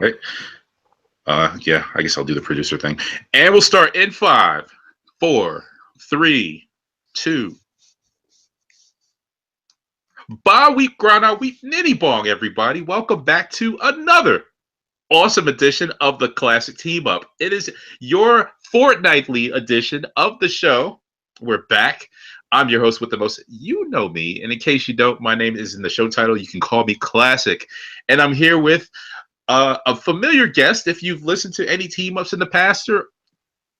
right. Yeah, I guess I'll do the producer thing. And we'll start in 5, 4, 3, 2. Ba week grana week nitty bong, everybody. Welcome back to another awesome edition of the Classic Team Up. It is your fortnightly edition of the show. We're back. I'm your host with the most. You know me. And in case you don't, my name is in the show title. You can call me Classic. And I'm here with a familiar guest. If you've listened to any team ups in the past, or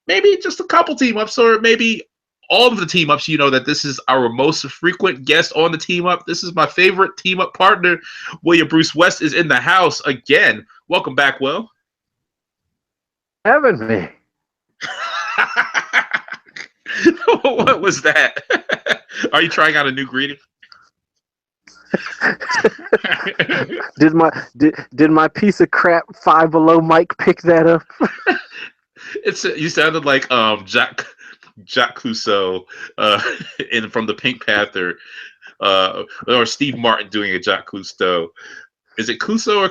maybe just a couple team ups, or maybe all of the team ups, you know that this is our most frequent guest on the team up. This is my favorite team up partner. William Bruce West is in the house again. Welcome back, Will. Having me. What was that? Are you trying out a new greeting? did my piece of crap Five Below Mike pick that up? You sounded like Jacques Clouseau from the Pink Panther, or Steve Martin doing a Jacques Cousteau. Is it Clouseau or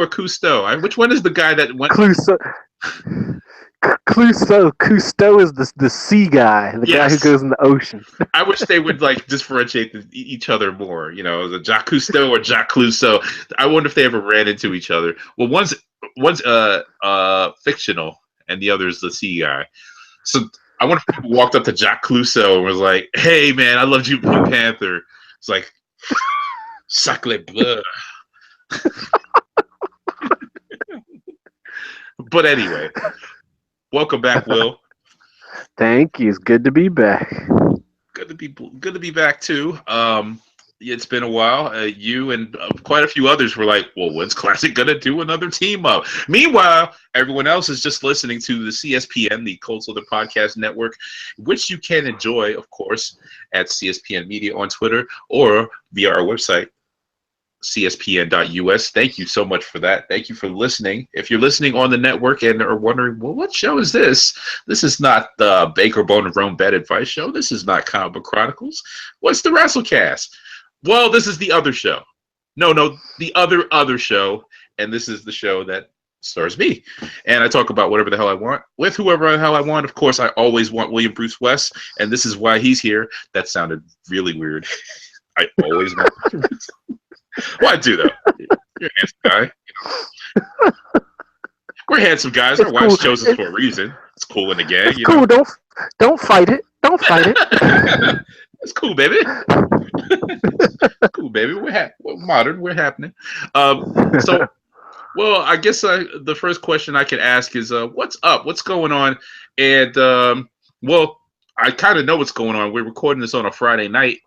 Cousteau? Which one is the guy that went? Cousteau is the sea guy, the guy who goes in the ocean. I wish they would like differentiate each other more. You know, the Jacques Cousteau or Jacques Clouseau. I wonder if they ever ran into each other. Well, one's fictional, and the other is the sea guy. So I wonder if people walked up to Jacques Clouseau and was like, "Hey, man, I loved you, Pink Panther." It's like, sacre bleu. But anyway, welcome back, Will. Thank you. It's good to be back. Good to be back too. It's been a while. You and quite a few others were like, "Well, when's Classic gonna do another team up?" Meanwhile, everyone else is just listening to the CSPN, the Cold Southern Podcast Network, which you can enjoy, of course, at CSPN Media on Twitter or via our website, CSPN.us. Thank you so much for that. Thank you for listening. If you're listening on the network and are wondering, well, what show is this? This is not the Baker Bone and Rome Bed Advice Show. This is not Comic Book Chronicles. What's the WrestleCast? Well, this is the other show. No, the other show. And this is the show that stars me. And I talk about whatever the hell I want with whoever the hell I want. Of course, I always want William Bruce West, and this is why he's here. That sounded really weird. I always want Well, I do, though. You're a handsome guy. You know. We're handsome guys. Our wives chose us for a reason. It's cool in the gang. It's cool. Know? Don't fight it. Don't fight it. It's cool, baby. Cool, baby. We're modern. We're happening. So, well, I guess the first question I can ask is, what's up? What's going on? And, well, I kind of know what's going on. We're recording this on a Friday night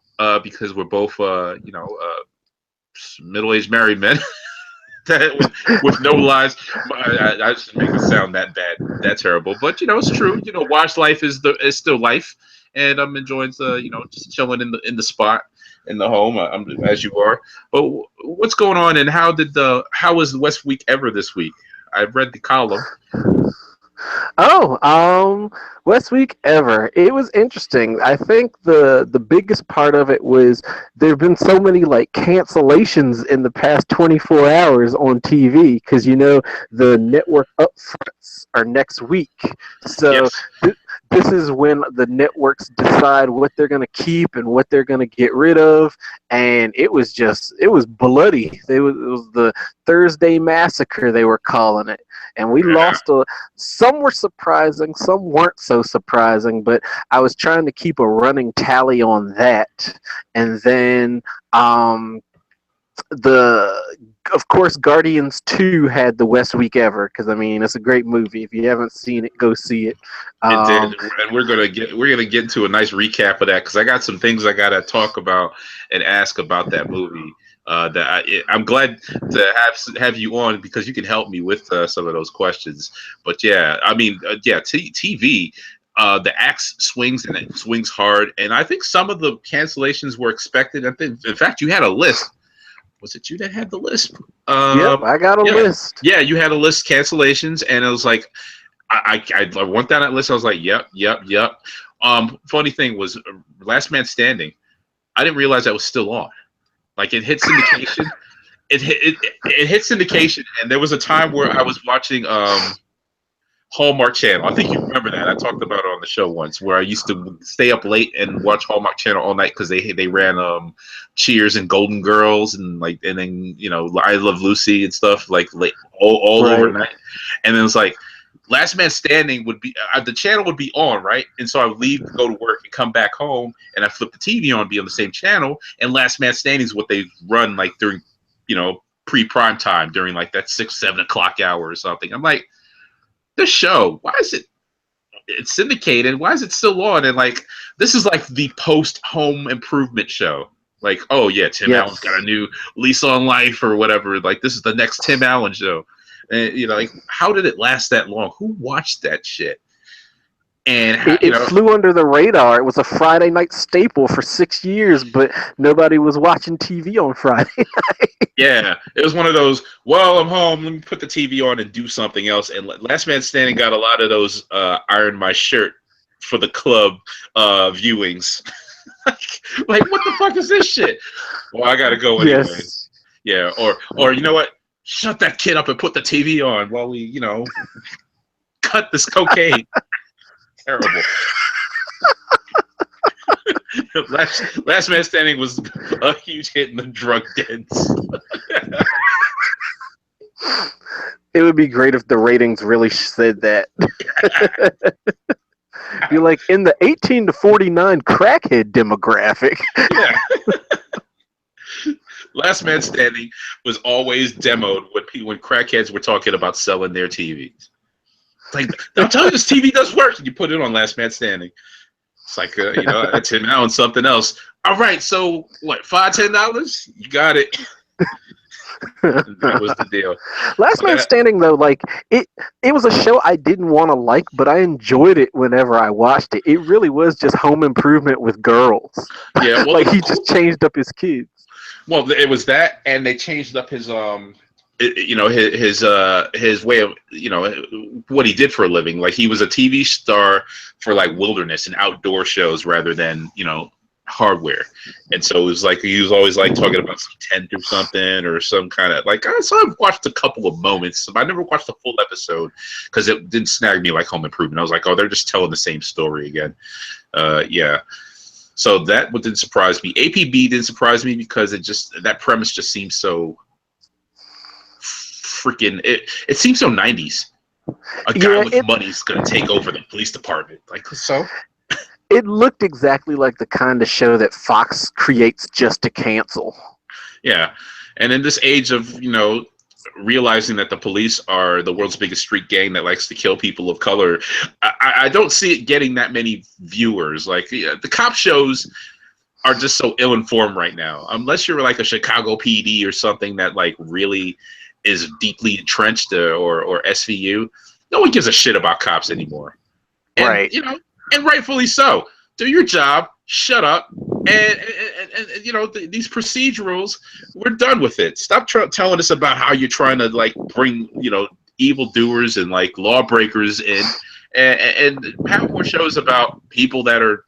because we're both, middle-aged married men with no lives. I just make it sound that bad, that terrible. But it's true. Watch life is still life, and I'm enjoying just chilling in the spot in the home. I'm as you are. But what's going on, and how was the West Week ever this week? I've read the column. West Week ever. It was interesting. I think the biggest part of it was there have been so many cancellations in the past 24 hours on TV because the network upfronts are next week. So yes. This is when the networks decide what they're going to keep and what they're going to get rid of, and it was bloody. It was the Thursday Massacre, they were calling it, and we lost some were surprising, some weren't so surprising, but I was trying to keep a running tally on that, and then of course, Guardians 2 had the West Week ever because it's a great movie. If you haven't seen it, go see it. It did, and we're gonna get into a nice recap of that because I got some things I gotta talk about and ask about that movie. I'm glad to have you on because you can help me with some of those questions. But TV. The axe swings and it swings hard, and I think some of the cancellations were expected. I think, in fact, you had a list. Was it you that had the list? Yep, I got a list. Yeah, you had a list cancellations, and it was like, I went down that list. I was like, yep. Funny thing was, Last Man Standing. I didn't realize that was still on. Like it hit syndication, it hit syndication, and there was a time where I was watching Hallmark Channel. I think you remember that. I talked about it on the show once, where I used to stay up late and watch Hallmark Channel all night because they ran Cheers and Golden Girls and and then I Love Lucy and stuff like late all Right. overnight. And then it was like Last Man Standing would be the channel would be on, right? And so I would leave to go to work and come back home, and I flip the TV on, be on the same channel, and Last Man Standing is what they run like during pre-prime time during like that 6-7 o'clock hour or something. I'm like, this show, why is it's syndicated? Why is it still on? And like, this is like the post Home Improvement show. Like, oh yeah, Tim Allen's got a new lease on life or whatever. Like, this is the next Tim Allen show. And like, how did it last that long? Who watched that shit? And it flew under the radar. It was a Friday night staple for 6 years, but nobody was watching TV on Friday night. Yeah, it was one of those, well, I'm home, let me put the TV on and do something else. And Last Man Standing got a lot of those iron my shirt for the club viewings. like, what the fuck is this shit? Well, I got to go anyway. Yes. Yeah, or you know what? Shut that kid up and put the TV on while we, cut this cocaine. Terrible. Last Man Standing was a huge hit in the drug dens. It would be great if the ratings really said that. Be like in the 18 to 49 crackhead demographic. Yeah. Last Man Standing was always demoed when crackheads were talking about selling their TVs. It's like, they'll tell you this TV does work, and you put it on Last Man Standing. It's like, Tim Allen, something else. All right, so what, $5, $10? You got it. That was the deal. Last Man Standing, though, like, it was a show I didn't want to like, but I enjoyed it whenever I watched it. It really was just Home Improvement with girls. Yeah, well, like, he just changed up his kids. Well, it was that, and they changed up his his way of what he did for a living. Like, he was a TV star for like wilderness and outdoor shows rather than hardware. And so it was like he was always like talking about some tent or something or some kind of like. So I've watched a couple of moments. I never watched the full episode because it didn't snag me like Home Improvement. I was like, oh, they're just telling the same story again. Yeah. So that didn't surprise me. APB didn't surprise me because that premise just seems so freaking. It seems so 90s. A guy with money's gonna take over the police department. Like, so. It looked exactly like the kind of show that Fox creates just to cancel. Yeah, and in this age of realizing that the police are the world's biggest street gang that likes to kill people of color, I don't see it getting that many viewers. Like, the cop shows are just so ill-informed right now. Unless you're like a Chicago PD or something that like really is deeply entrenched or SVU, no one gives a shit about cops anymore. And, right. And rightfully so. Do your job. Shut up. And these procedurals, we're done with it. Stop telling us about how you're trying to like bring evildoers and like lawbreakers in, and have more shows about people that are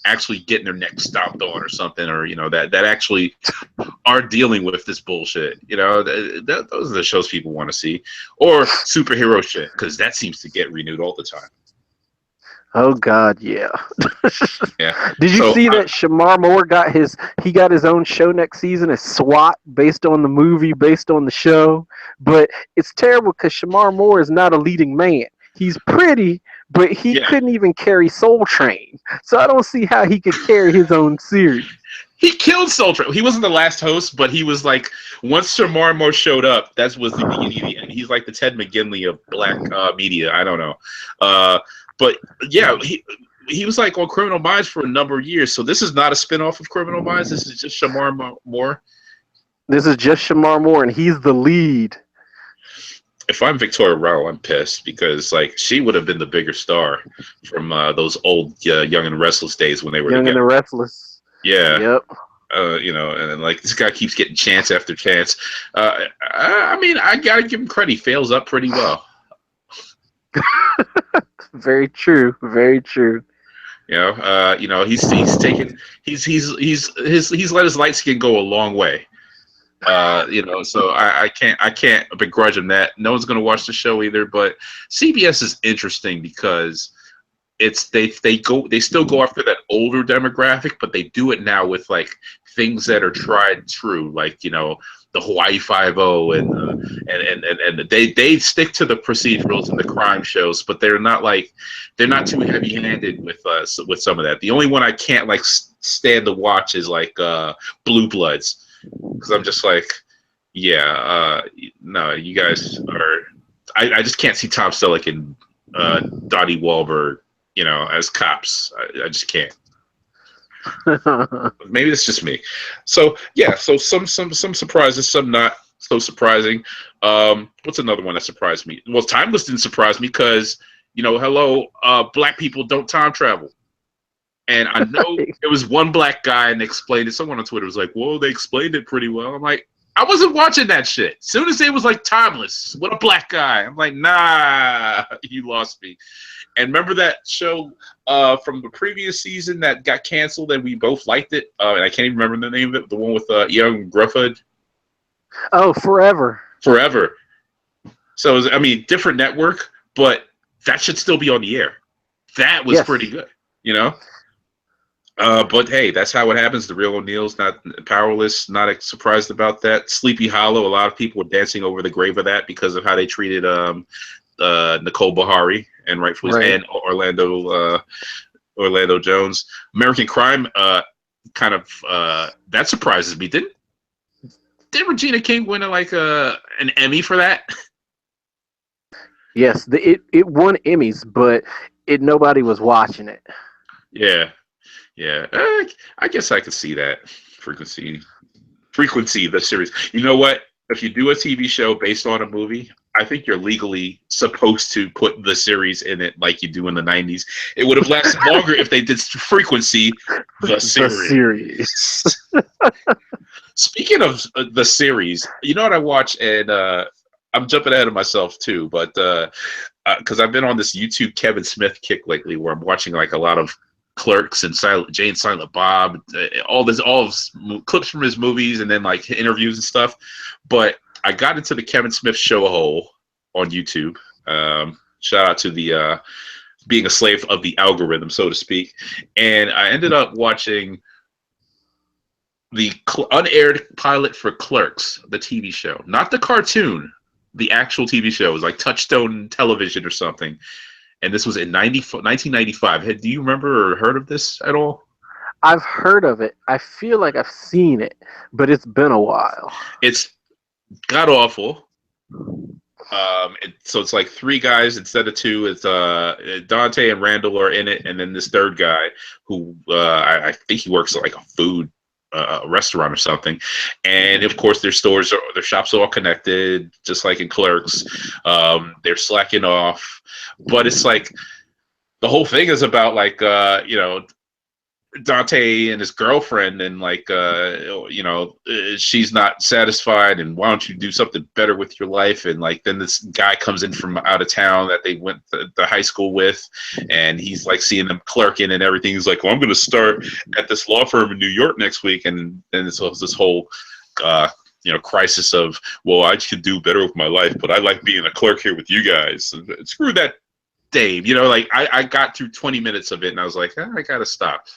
actually getting their neck stomped on or something, or that actually are dealing with this bullshit. Those are the shows people want to see, or superhero shit, because that seems to get renewed all the time. Oh God, yeah. Yeah. Did you see that Shamar Moore got his own show next season as SWAT, based on the movie, based on the show? But it's terrible because Shamar Moore is not a leading man. He's pretty, but he couldn't even carry Soul Train. So I don't see how he could carry his own series. He killed Soul Train. He wasn't the last host, but he was like, once Shamar Moore showed up, that was the beginning of the end. He's like the Ted McGinley of black media. I don't know. But yeah, he was like on Criminal Minds for a number of years. So this is not a spinoff of Criminal Minds. This is just Shamar Moore. This is just Shamar Moore, and he's the lead. If I'm Victoria Rowell, I'm pissed because like she would have been the bigger star from those old Young and Restless days when they were Young together. and the Restless. Yeah. Yep. And then like this guy keeps getting chance after chance. I mean, I gotta give him credit. He fails up pretty well. Very true. Very true. He's let his light skin go a long way. So I can't begrudge them that. No one's gonna watch the show either. But CBS is interesting because they still go after that older demographic, but they do it now with like things that are tried and true, like the Hawaii Five O and they stick to the procedurals and the crime shows, but they're not too heavy handed with some of that. The only one I can't like stand to watch is like Blue Bloods, because I'm just like, yeah, no, you guys are. I just can't see Tom Selleck and Donnie Wahlberg, as cops. I just can't. Maybe it's just me. So yeah, so some surprises, some not so surprising. What's another one that surprised me? Well, Timeless didn't surprise me because hello, black people don't time travel. And I know there was one black guy and they explained it. Someone on Twitter was like, "Whoa, they explained it pretty well." I'm like, I wasn't watching that shit. As soon as it was like Timeless, what a black guy. I'm like, nah, you lost me. And remember that show from the previous season that got canceled and we both liked it? And I can't even remember the name of it. The one with young Grufford. Oh, Forever. Forever. So, different network, but that should still be on the air. That was pretty good, But hey, that's how it happens. The Real O'Neill's not powerless, not surprised about that. Sleepy Hollow, a lot of people were dancing over the grave of that because of how they treated Nicole Bahari, and rightfully, right. And Orlando Jones. American Crime, that surprises me. Didn't Regina King win an Emmy for that? Yes, it won Emmys, but nobody was watching it. Yeah. I guess I could see that. Frequency, the series. You know what? If you do a TV show based on a movie, I think you're legally supposed to put the series in it like you do in the 90s. It would have lasted longer if they did Frequency, the series. Speaking of the series, you know what I watch? And I'm jumping ahead of myself too, but because I've been on this YouTube Kevin Smith kick lately where I'm watching like a lot of Clerks and Jane Silent Bob, all clips from his movies and then like interviews and stuff. But I got into the Kevin Smith show hole on YouTube. Shout out to the being a slave of the algorithm, so to speak. And I ended up watching the unaired pilot for Clerks, the TV show, not the cartoon, the actual TV show. It was like Touchstone Television or something. And this was in 1995. Do you remember or heard of this at all? I've heard of it. I feel like I've seen it, but it's been a while. It's god awful. So it's like three guys instead of two. It's Dante and Randall are in it, and then this third guy who I think he works at like a food restaurant or something. And of course, their shops are all connected, just like in Clerks. They're slacking off. But it's like the whole thing is about like Dante and his girlfriend, and like she's not satisfied, and why don't you do something better with your life? And like then this guy comes in from out of town that they went to high school with, and he's like seeing them clerking and everything. He's like, well, I'm going to start at this law firm in New York next week, and then it's this whole crisis of, well, I could do better with my life, but I like being a clerk here with you guys. Screw that, Dave. I got through 20 minutes of it, and I was like, I gotta stop.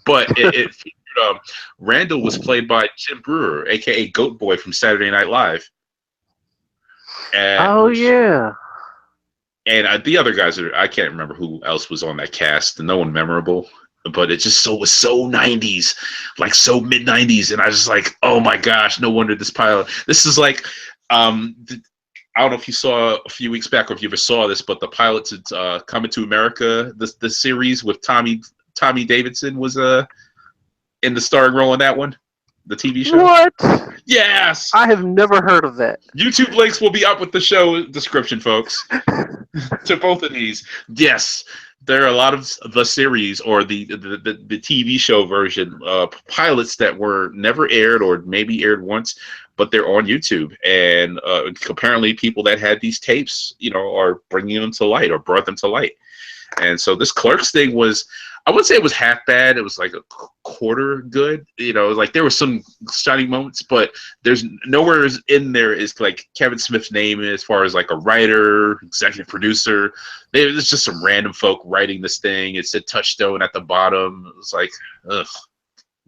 But it featured, Randall was played by Jim Brewer, aka Goat Boy from Saturday Night Live. And the other guys I can't remember who else was on that cast. No one memorable. But it just was so 90s, like so mid 90s, and I was just like, oh my gosh, no wonder this pilot. This is like, I don't know if you saw a few weeks back or if you ever saw this, but the pilot to Coming to America, the series with Tommy Davidson was in the starring role in that one, the TV show. What? Yes. I have never heard of that. YouTube links will be up with the show description, folks, to both of these. Yes. There are a lot of the series or the TV show version pilots that were never aired or maybe aired once, but they're on YouTube. And apparently people that had these tapes, are bringing them to light or brought them to light. And so this Clerks thing was, I wouldn't say it was half bad. It was like a quarter good. Like there were some shining moments, but there's nowhere in there is like Kevin Smith's name as far as like a writer, executive producer. There's just some random folk writing this thing. It said Touchstone at the bottom. It was like, ugh.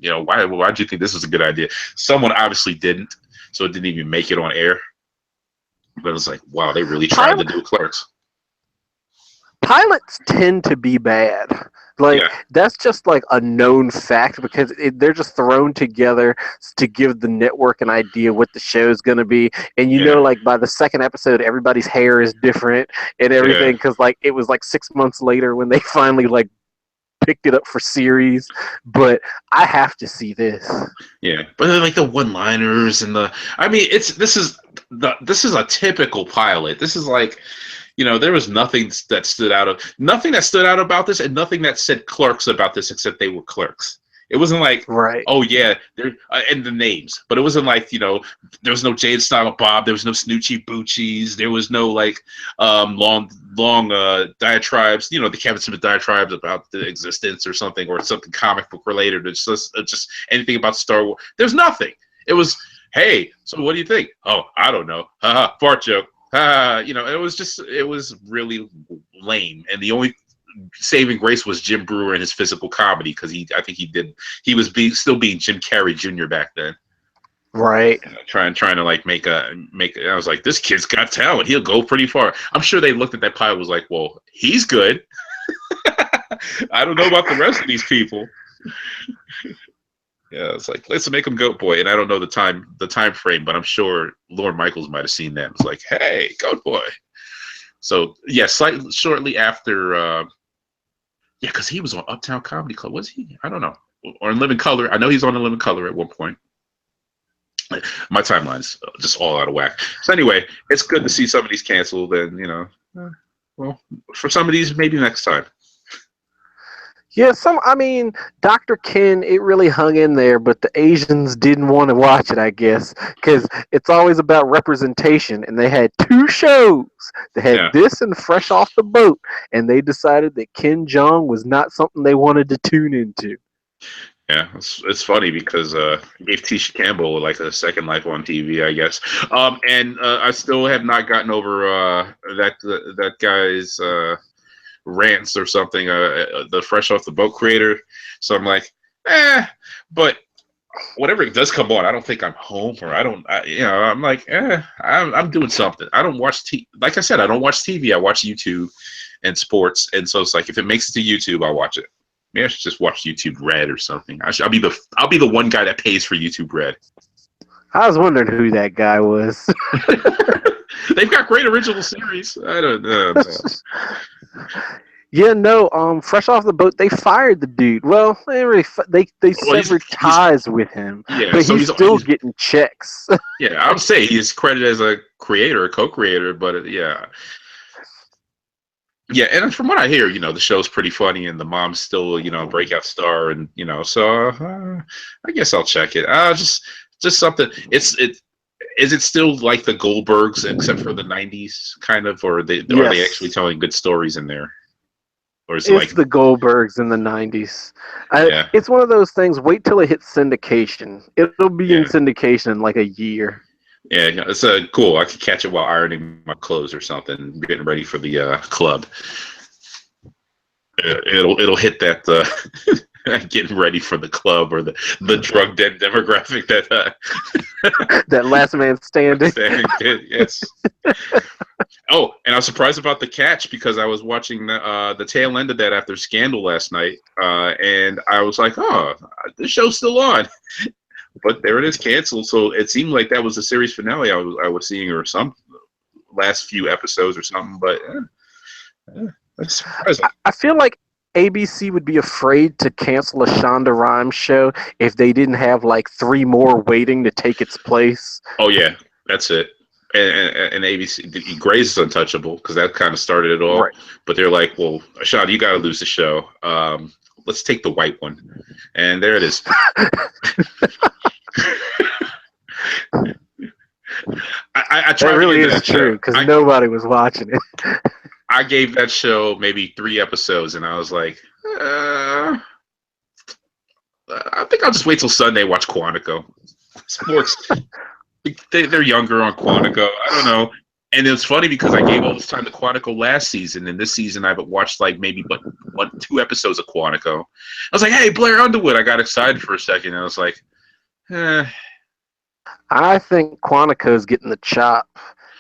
Why do you think this was a good idea? Someone obviously didn't, so it didn't even make it on air. But it was like, wow, they really tried to do Clerks. Pilots tend to be bad. Like, that's just like a known fact because they're just thrown together to give the network an idea what the show is going to be. And like by the second episode, everybody's hair is different and everything because like it was like 6 months later when they finally like picked it up for series. But I have to see this. Yeah, but like the one-liners and this is a typical pilot. This is like. There was nothing that stood out about this, and nothing that said Clerks about this except they were clerks. It wasn't like, right. Oh yeah, and the names, but it wasn't like there was no Jade Silent Bob, there was no Snoochie Boochies, there was no like long diatribes, the Kevin Smith diatribes about the existence or something comic book related. It's just anything about Star Wars. There's nothing. It was, hey, so what do you think? Oh, I don't know. Haha, fart joke. It was really lame, and the only saving grace was Jim Brewer and his physical comedy because he was still being Jim Carrey Jr. back then, right? Trying to like make. I was like, this kid's got talent. He'll go pretty far. I'm sure they looked at that pilot was like, well, he's good. I don't know about the rest of these people. Yeah, it's like, let's make him Goat Boy, and I don't know the time frame, but I'm sure Lorne Michaels might have seen that. It's like, hey, Goat Boy. So yeah, slightly shortly after, because he was on Uptown Comedy Club, was he? I don't know, or in Living Color. I know he's on the Living Color at one point. My timeline's just all out of whack. So anyway, it's good to see some of these canceled, and well, for some of these, maybe next time. Yeah, Dr. Ken, it really hung in there, but the Asians didn't want to watch it, I guess, because it's always about representation, and they had 2 shows. They had this and Fresh Off the Boat, and they decided that Ken Jeong was not something they wanted to tune into. Yeah, it's funny because he gave Tisha Campbell like a second life on TV, I guess. And I still have not gotten over that guy's rants or something, the Fresh Off the Boat creator. So I'm like, but whatever it does come on, I don't think I'm home, or I'm like, I'm doing something. I don't watch like I said, I don't watch TV. I watch YouTube and sports, and so it's like if it makes it to YouTube, I'll watch it. Maybe I should just watch YouTube Red or something. I'll be the one guy that pays for YouTube Red. I was wondering who that guy was. They've got great original series. I don't know. Yeah, no. Fresh Off the Boat, they fired the dude. Well, they severed ties with him. Yeah, but so he's still getting checks. Yeah, I would say he's credited as a creator, a co-creator, but yeah. Yeah, and from what I hear, the show's pretty funny, and the mom's still, a breakout star, and so I guess I'll check it. Just something. Is it still like the Goldbergs, except for the '90s, kind of, or are they actually telling good stories in there? Or is it's the Goldbergs in the '90s. It's one of those things. Wait till it hits syndication. It'll be in syndication in like a year. Yeah, it's cool. I could catch it while ironing my clothes or something, getting ready for the club. It'll hit that getting ready for the club or the drug den demographic that that last man standing. Yes. Oh, and I was surprised about the catch because I was watching the tail end of that after Scandal last night, and I was like, oh, this show's still on. But there it is, canceled. So it seemed like that was the series finale I was seeing, or some last few episodes or something. But that's surprising. I feel like ABC would be afraid to cancel a Shonda Rhimes show if they didn't have like 3 more waiting to take its place. Oh yeah, that's it. And ABC, Grey's is untouchable because that kind of started it all. Right. But they're like, well, Shonda, you got to lose the show. Let's take the white one, and there it is. I that really is true because nobody was watching it. I gave that show maybe 3 episodes, and I was like, Uh, I think I'll just wait till Sunday. Watch Quantico. Sports. They're younger on Quantico. I don't know. And it's funny because I gave all this time to Quantico last season, and this season I've watched like maybe but 2 episodes of Quantico. I was like, "Hey, Blair Underwood!" I got excited for a second, and I was like, "Eh." I think Quantico's getting the chop.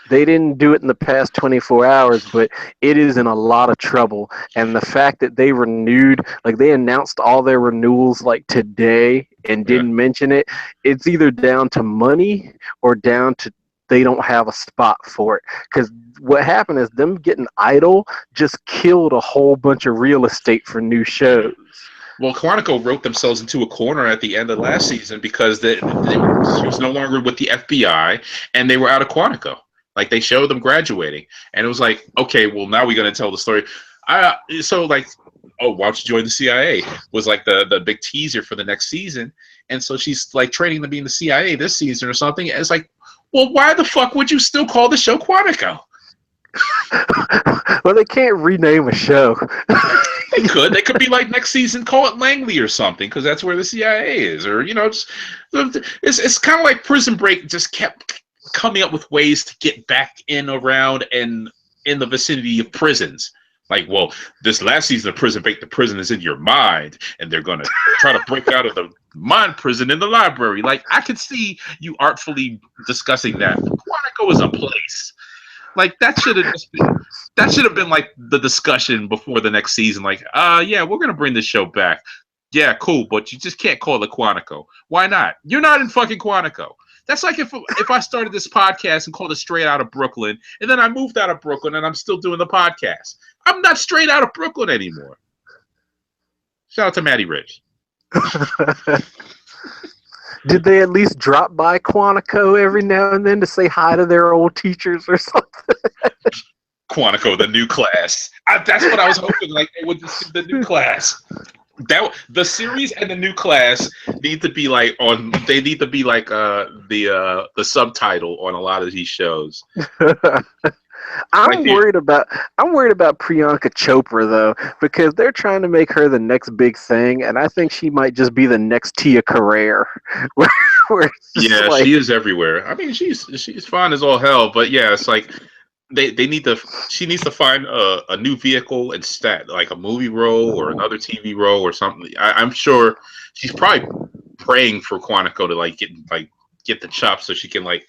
They didn't do it in the past 24 hours, but it is in a lot of trouble. And the fact that they renewed, like they announced all their renewals like today and Yeah. didn't mention it, it's either down to money or down to they don't have a spot for it. Because what happened is them getting idle just killed a whole bunch of real estate for new Yeah. shows. Well, Quantico wrote themselves into a corner at the end of last season because she was no longer with the FBI, and they were out of Quantico. Like they showed them graduating, and it was like, okay, well now we're gonna tell the story. So like, oh, why don't you join the CIA? Was like the big teaser for the next season, and so she's like training to be in the CIA this season or something. And it's like, well, why the fuck would you still call the show Quantico? Well, they can't rename a show. They could. They could be like next season, call it Langley or something, because that's where the CIA is, or just it's kind of like Prison Break. Just kept coming up with ways to get back in, around, and in the vicinity of prisons. Like, well, this last season of Prison Break, the prison is in your mind, and they're gonna try to break out of the mind prison in the library. Like, I could see you artfully discussing that. Quantico is a place. Like that should have been like the discussion before the next season. Like, yeah, we're gonna bring this show back. Yeah, cool, but you just can't call it Quantico. Why not? You're not in fucking Quantico. That's like if I started this podcast and called it Straight Out of Brooklyn, and then I moved out of Brooklyn and I'm still doing the podcast. I'm not straight out of Brooklyn anymore. Shout out to Matty Rich. Did they at least drop by Quantico every now and then to say hi to their old teachers or something? Quantico, the new class. That's what I was hoping. Like they would just the new class. The series and the new class need to be like on. They need to be like the subtitle on a lot of these shows. I'm worried about Priyanka Chopra though, because they're trying to make her the next big thing, and I think she might just be the next Tia Carrere. Yeah, like, she is everywhere. I mean, she's fine as all hell, but yeah, it's like they need to. She needs to find a new vehicle instead, like a movie role or another TV role or something. I'm sure she's probably praying for Quantico to get the chops so she can like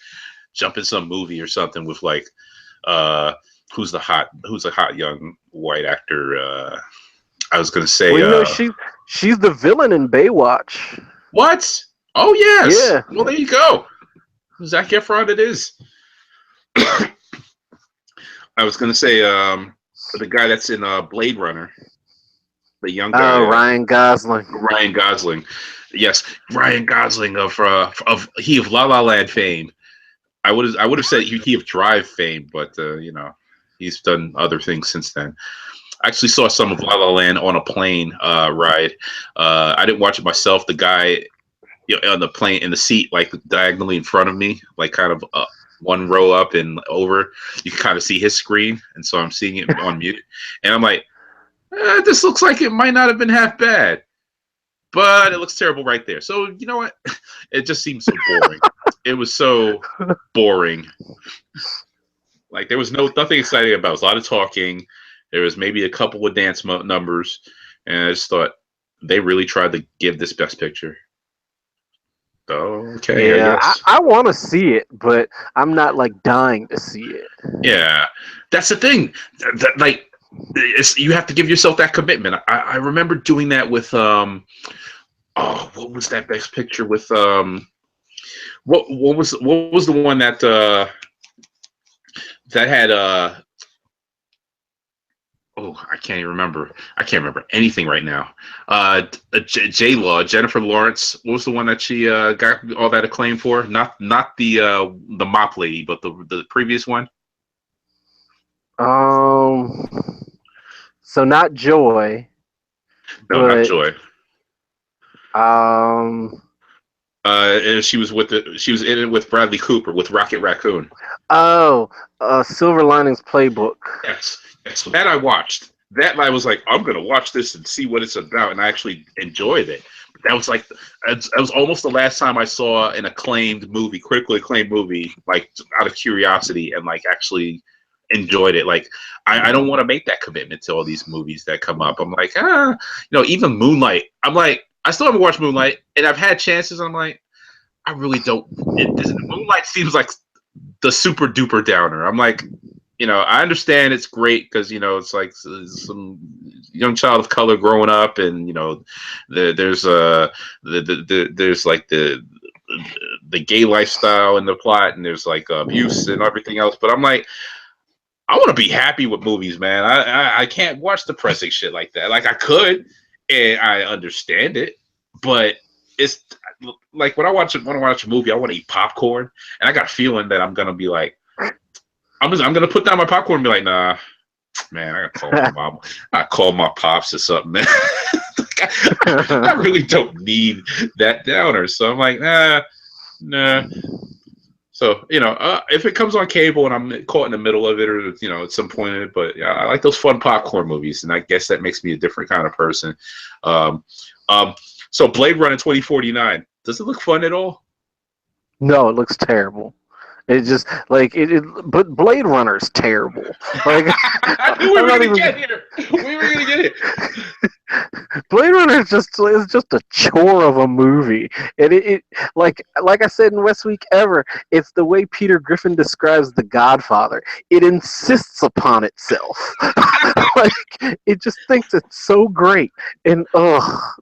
jump in some movie or something with like. Who's a hot young white actor? I was gonna say. Well, she's the villain in Baywatch. What? Oh yes. Yeah. Well, there you go. Zac Efron, it is. I was gonna say the guy that's in Blade Runner, the young guy. Oh, Ryan Gosling. Ryan Gosling. Yes, Ryan Gosling of La La Land fame. I would have said he of Drive fame, but he's done other things since then. I actually saw some of La La Land on a plane ride. I didn't watch it myself. The guy on the plane in the seat, like diagonally in front of me, like kind of one row up and over, you can kind of see his screen, and so I'm seeing it on mute, and I'm like, this looks like it might not have been half bad. But it looks terrible right there. So, you know what? It just seems so boring. It was so boring. Like, there was nothing exciting about it. It was a lot of talking. There was maybe a couple of dance numbers. And I just thought, they really tried to give this Best Picture. Okay, yeah, I want to see it, but I'm not, like, dying to see it. Yeah. That's the thing. You have to give yourself that commitment. I remember doing that with... what was that Best Picture with what was the one that had I can't even remember. I can't remember anything right now. J-Law, Jennifer Lawrence. What was the one that she got all that acclaim for? Not the mop lady, but the previous one. So not Joy. No, not Joy. And she was in it with Bradley Cooper with Rocket Raccoon. Oh, Silver Linings Playbook. Yes, that I watched. that I was like, I'm gonna watch this and see what it's about, and I actually enjoyed it. But that was like, that was almost the last time I saw an acclaimed movie, critically acclaimed movie, like out of curiosity, and like actually enjoyed it. Like, I don't want to make that commitment to all these movies that come up. I'm like, even Moonlight. I'm like, I still haven't watched Moonlight, and I've had chances. I'm like, I really don't. Moonlight seems like the super duper downer. I'm like, I understand it's great because it's like some young child of color growing up, and there's there's like the gay lifestyle in the plot, and there's like abuse and everything else. But I'm like, I want to be happy with movies, man. I can't watch depressing shit like that. Like I could, and I understand it, but it's like when I want to watch a movie, I want to eat popcorn, and I got a feeling that I'm gonna be like, I'm gonna put down my popcorn and be like, nah, man, I gotta call my mom. I call my pops or something, man. I really don't need that downer. So I'm like, nah. So if it comes on cable and I'm caught in the middle of it, or at some point in it, but yeah, I like those fun popcorn movies, and I guess that makes me a different kind of person. Um, so Blade Runner 2049, does it look fun at all? No, it looks terrible. It just like but Blade Runner's terrible. Like I knew we were gonna get here. We were gonna get it. Blade Runner is just a chore of a movie, and it like I said in West Week Ever, it's the way Peter Griffin describes The Godfather. It insists upon itself, like it just thinks it's so great, and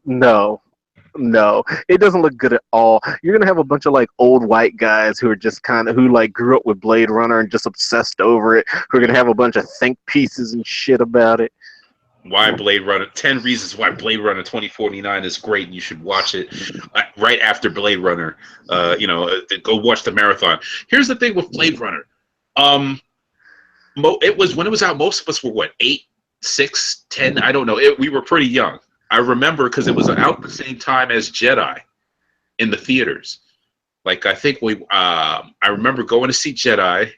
no. No, it doesn't look good at all. You're gonna have a bunch of like old white guys who are just who like grew up with Blade Runner and just obsessed over it. Who are gonna have a bunch of think pieces and shit about it. Why Blade Runner? 10 reasons why Blade Runner 2049 is great, and you should watch it right after Blade Runner. Go watch the marathon. Here's the thing with Blade Runner. It was when it was out. Most of us were what, 8, 6, 10? I don't know. We were pretty young. I remember because it was out the same time as Jedi in the theaters. Like I think I remember going to see Jedi,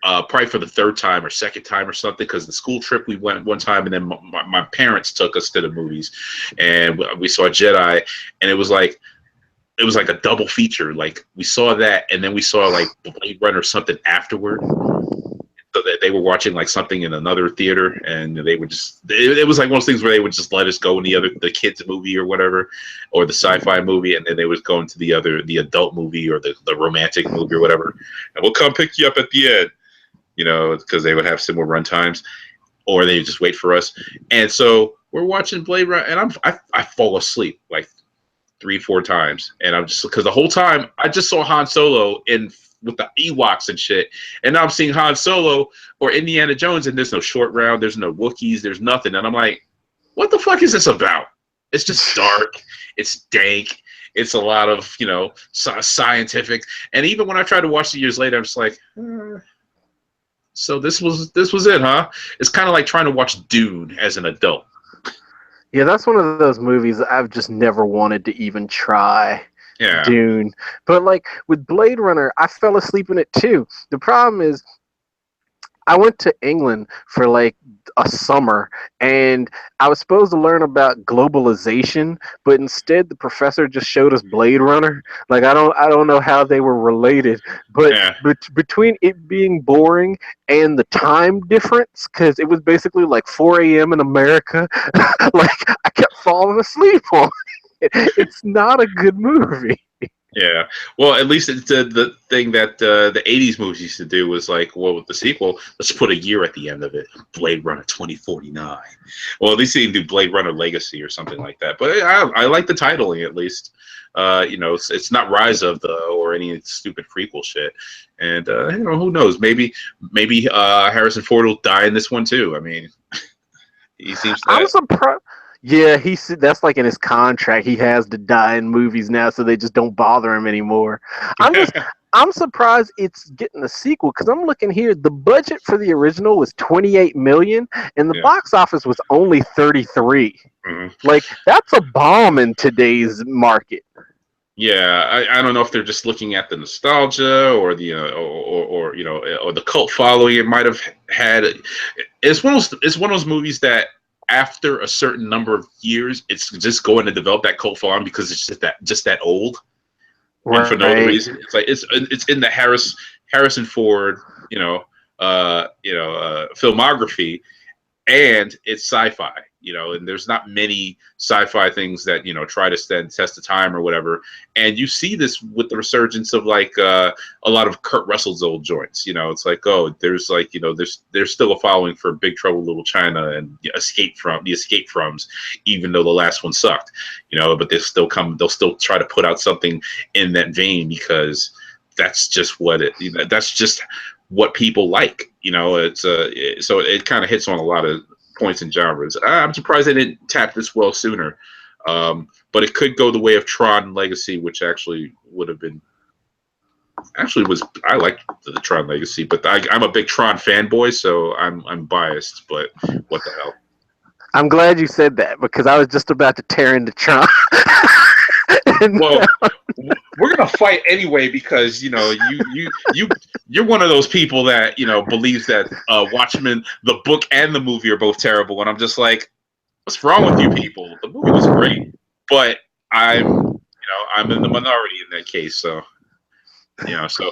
probably for the third time or second time or something. Because the school trip we went one time, and then my parents took us to the movies, and we saw Jedi, and it was like a double feature. Like we saw that, and then we saw like Blade Runner something afterward. So that they were watching like something in another theater, and they would it was like one of those things where they would just let us go in the kids movie or whatever, or the sci-fi movie, and then they would go into the adult movie or the romantic movie or whatever, and we'll come pick you up at the end, because they would have similar run times, or they just wait for us. And so we're watching Blade Runner, and I fall asleep like 3-4 times, and I'm just, because the whole time I just saw Han Solo with the Ewoks and shit, and now I'm seeing Han Solo or Indiana Jones, and there's no short round, there's no Wookiees, there's nothing, and I'm like, what the fuck is this about? It's just dark, it's dank, it's a lot of scientific, and even when I tried to watch it years later, I'm just like, so this was it, huh? It's kind of like trying to watch Dune as an adult. Yeah, that's one of those movies that I've just never wanted to even try. Yeah. Dune. But like with Blade Runner, I fell asleep in it too. The problem is I went to England for like a summer, and I was supposed to learn about globalization, but instead the professor just showed us Blade Runner. Like I don't know how they were related, but between it being boring and the time difference, because it was basically like 4 a.m. in America, like I kept falling asleep on it. It's not a good movie. Yeah, well, at least it's the thing that the '80s movies used to do was like, well, with the sequel, let's put a year at the end of it, Blade Runner 2049. Well, at least they can do Blade Runner Legacy or something like that. But I like the titling at least. It's not Rise of or any stupid prequel shit. And who knows? Maybe Harrison Ford will die in this one too. I mean, he seems. I'm surprised. Yeah, that's like in his contract. He has to die in movies now, so they just don't bother him anymore. I'm surprised it's getting a sequel, because I'm looking here. The budget for the original was $28 million, and the box office was only $33 million. Mm-hmm. Like that's a bomb in today's market. Yeah, I don't know if they're just looking at the nostalgia or the or the cult following it might have had. It's one of those movies that after a certain number of years, it's just going to develop that cult following because it's just that old, and for no other Right. reason. It's like it's in the Harrison Ford, filmography, and it's sci-fi, and there's not many sci-fi things that try to stand test of time or whatever. And you see this with the resurgence of like a lot of Kurt Russell's old joints. It's like, oh, there's like there's still a following for Big Trouble in Little China and Escape Froms, even though the last one sucked. But they'll still try to put out something in that vein because that's just that's just what people like. It's so it kind of hits on a lot of points and genres. I'm surprised they didn't tap this well sooner. But it could go the way of Tron Legacy, which actually would have been was I liked the Tron Legacy, but I'm a big Tron fanboy, so I'm biased. But what the hell? I'm glad you said that because I was just about to tear into Trump. Well, we're gonna fight anyway because you're one of those people that believes that Watchmen, the book and the movie, are both terrible, and I'm just like, what's wrong with you people? The movie was great, but I'm in the minority in that case. So so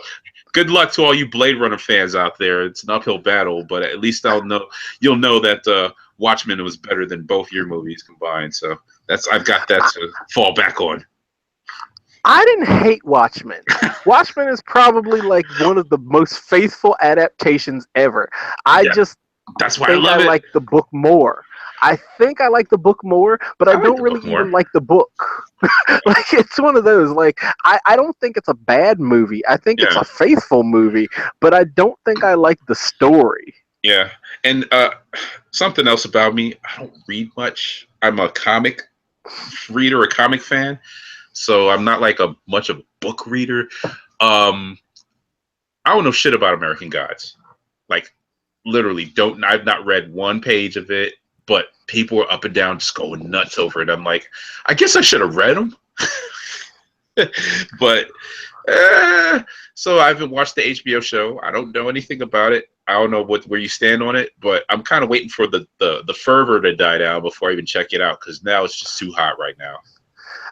good luck to all you Blade Runner fans out there. It's an uphill battle, but at least you'll know that Watchmen was better than both your movies combined. So I've got that to fall back on. I didn't hate Watchmen. Watchmen is probably like one of the most faithful adaptations ever. That's why I love it. like the book more. I think I like the book more, but I don't really even like the book. Like, it's one of those, like, I don't think it's a bad movie. I think it's a faithful movie, but I don't think I like the story. Yeah. And something else about me, I don't read much. I'm a comic reader, a comic fan. So I'm not like much of a book reader. I don't know shit about American Gods. Like, literally, I've not read one page of it, but people are up and down just going nuts over it. I'm like, I guess I should have read them. But so I haven't watched the HBO show. I don't know anything about it. I don't know where you stand on it, but I'm kind of waiting for the fervor to die down before I even check it out, because now it's just too hot right now.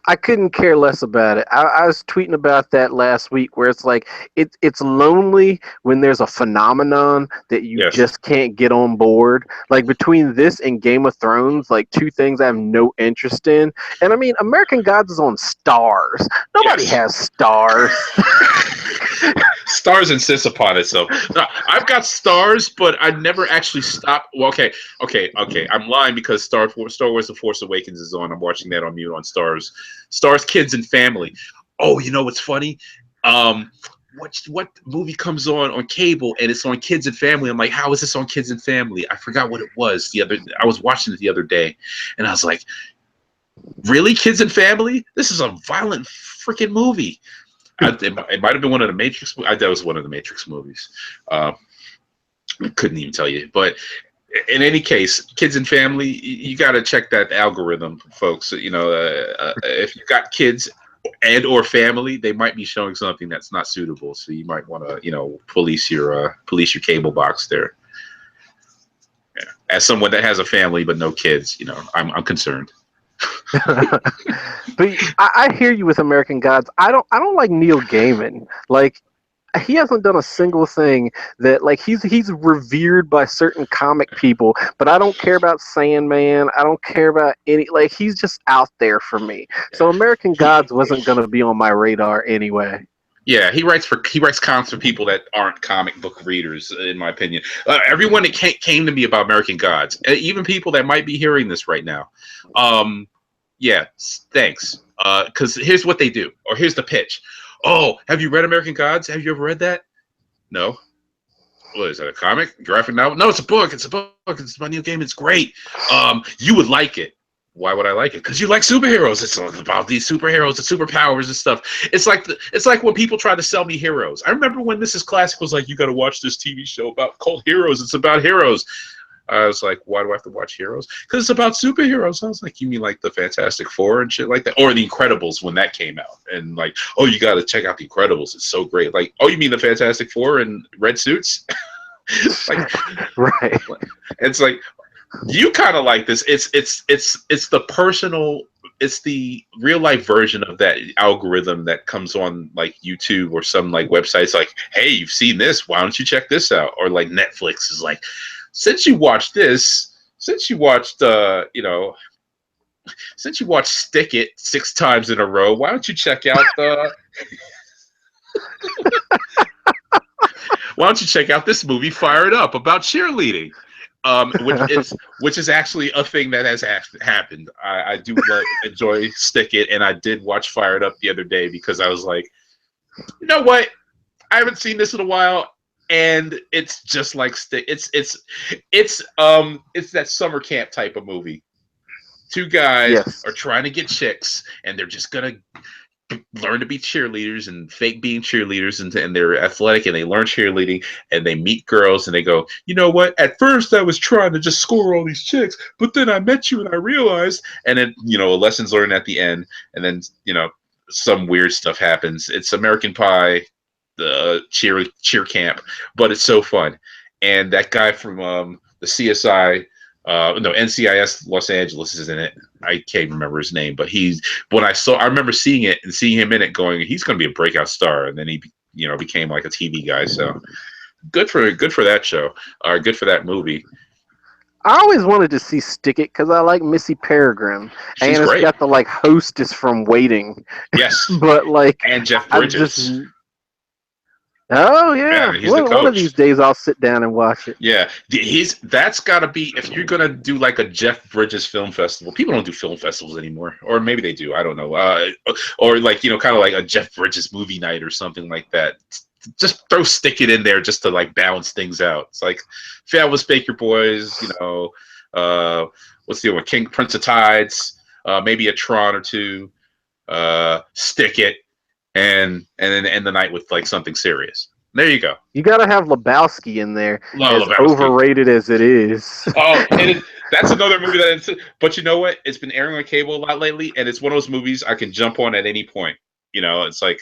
I couldn't care less about it. I was tweeting about that last week, where it's like it's lonely when there's a phenomenon that you just can't get on board. Like, between this and Game of Thrones, like, two things I have no interest in. And I mean, American Gods is on Stars. Nobody has Stars. Stars insists upon it. So I've got Stars, but I never actually stopped. Well, okay. I'm lying because Star Wars: The Force Awakens is on. I'm watching that on mute on Stars. Stars Kids and Family. Oh, you know what's funny? What movie comes on cable and it's on Kids and Family? I'm like, how is this on Kids and Family? I forgot what it was. I was watching it the other day, and I was like, really, Kids and Family? This is a violent freaking movie. It might have been one of the Matrix. That was one of the Matrix movies. I couldn't even tell you. But in any case, Kids and Family, you got to check that algorithm, folks. If you've got kids and or family, they might be showing something that's not suitable. So you might want to, police your cable box there. Yeah. As someone that has a family but no kids, I'm concerned. But I hear you with American Gods. I don't like Neil Gaiman. Like, he hasn't done a single thing that, like, he's revered by certain comic people, but I don't care about Sandman. I don't care about any, like, he's just out there for me. So American Gods wasn't going to be on my radar anyway. Yeah, he writes comics for people that aren't comic book readers, in my opinion. Everyone that came to me about American Gods, even people that might be hearing this right now, yeah, thanks. Because here's what they do, or here's the pitch. Oh, have you read American Gods? Have you ever read that? No. What is that, a comic? Graphic novel? No, it's a book. It's a book. It's by Neil Gaiman. It's great. You would like it. Why would I like it? Because you like superheroes. It's all about these superheroes, the superpowers and stuff. It's like when people try to sell me Heroes. I remember when Mrs. Classick was like, you got to watch this TV show called Heroes. It's about heroes. I was like, why do I have to watch Heroes? Because it's about superheroes. I was like, you mean like the Fantastic Four and shit like that? Or the Incredibles when that came out. And like, oh, you got to check out the Incredibles. It's so great. Like, oh, you mean the Fantastic Four in red suits? Like, right. It's like, You kind of like this. It's the personal. It's the real life version of that algorithm that comes on like YouTube or some like websites. Like, hey, you've seen this. Why don't you check this out? Or like Netflix is like, since you watched this, since you watched, since you watched Stick It 6 times in a row, why don't you check out the? Why don't you check out this movie, Fire It Up, about cheerleading? Which is actually a thing that has happened. I do enjoy Stick It, and I did watch Fire It Up the other day because I was like, you know what? I haven't seen this in a while, and it's just like Stick. It's that summer camp type of movie. Two guys Yes. are trying to get chicks, and they're just gonna learn to be cheerleaders and fake being cheerleaders, and they're athletic and they learn cheerleading and they meet girls and they go, you know what, at first I was trying to just score all these chicks, but then I met you and I realized, and then lessons learned at the end, and then some weird stuff happens. It's American Pie, the cheer camp, but it's so fun. And that guy from the CSI, no, NCIS Los Angeles is in it. I can't remember his name, but I remember seeing it and seeing him in it, going, he's going to be a breakout star, and then he, became like a TV guy. So good for that show, or good for that movie. I always wanted to see Stick It because I like Missy Peregrine, She's and it's great. got the like hostess from Waiting. Yes, But like, and Jeff I Bridges. just. Oh yeah, He's the coach. One of these days I'll sit down and watch it. Yeah, that's got to be, if you're gonna do like a Jeff Bridges film festival. People don't do film festivals anymore, or maybe they do. I don't know. Or like kind of like a Jeff Bridges movie night or something like that. Just Stick It in there just to like balance things out. It's like Fabulous Baker Boys. What's the other one? King Prince of Tides. Maybe a Tron or two. Stick It, and then end the night with like something serious. There you go. You got to have Lebowski in there, as Lebowski. overrated as it is. Oh, and that's another movie but you know what? It's been airing on cable a lot lately, and it's one of those movies I can jump on at any point. It's like,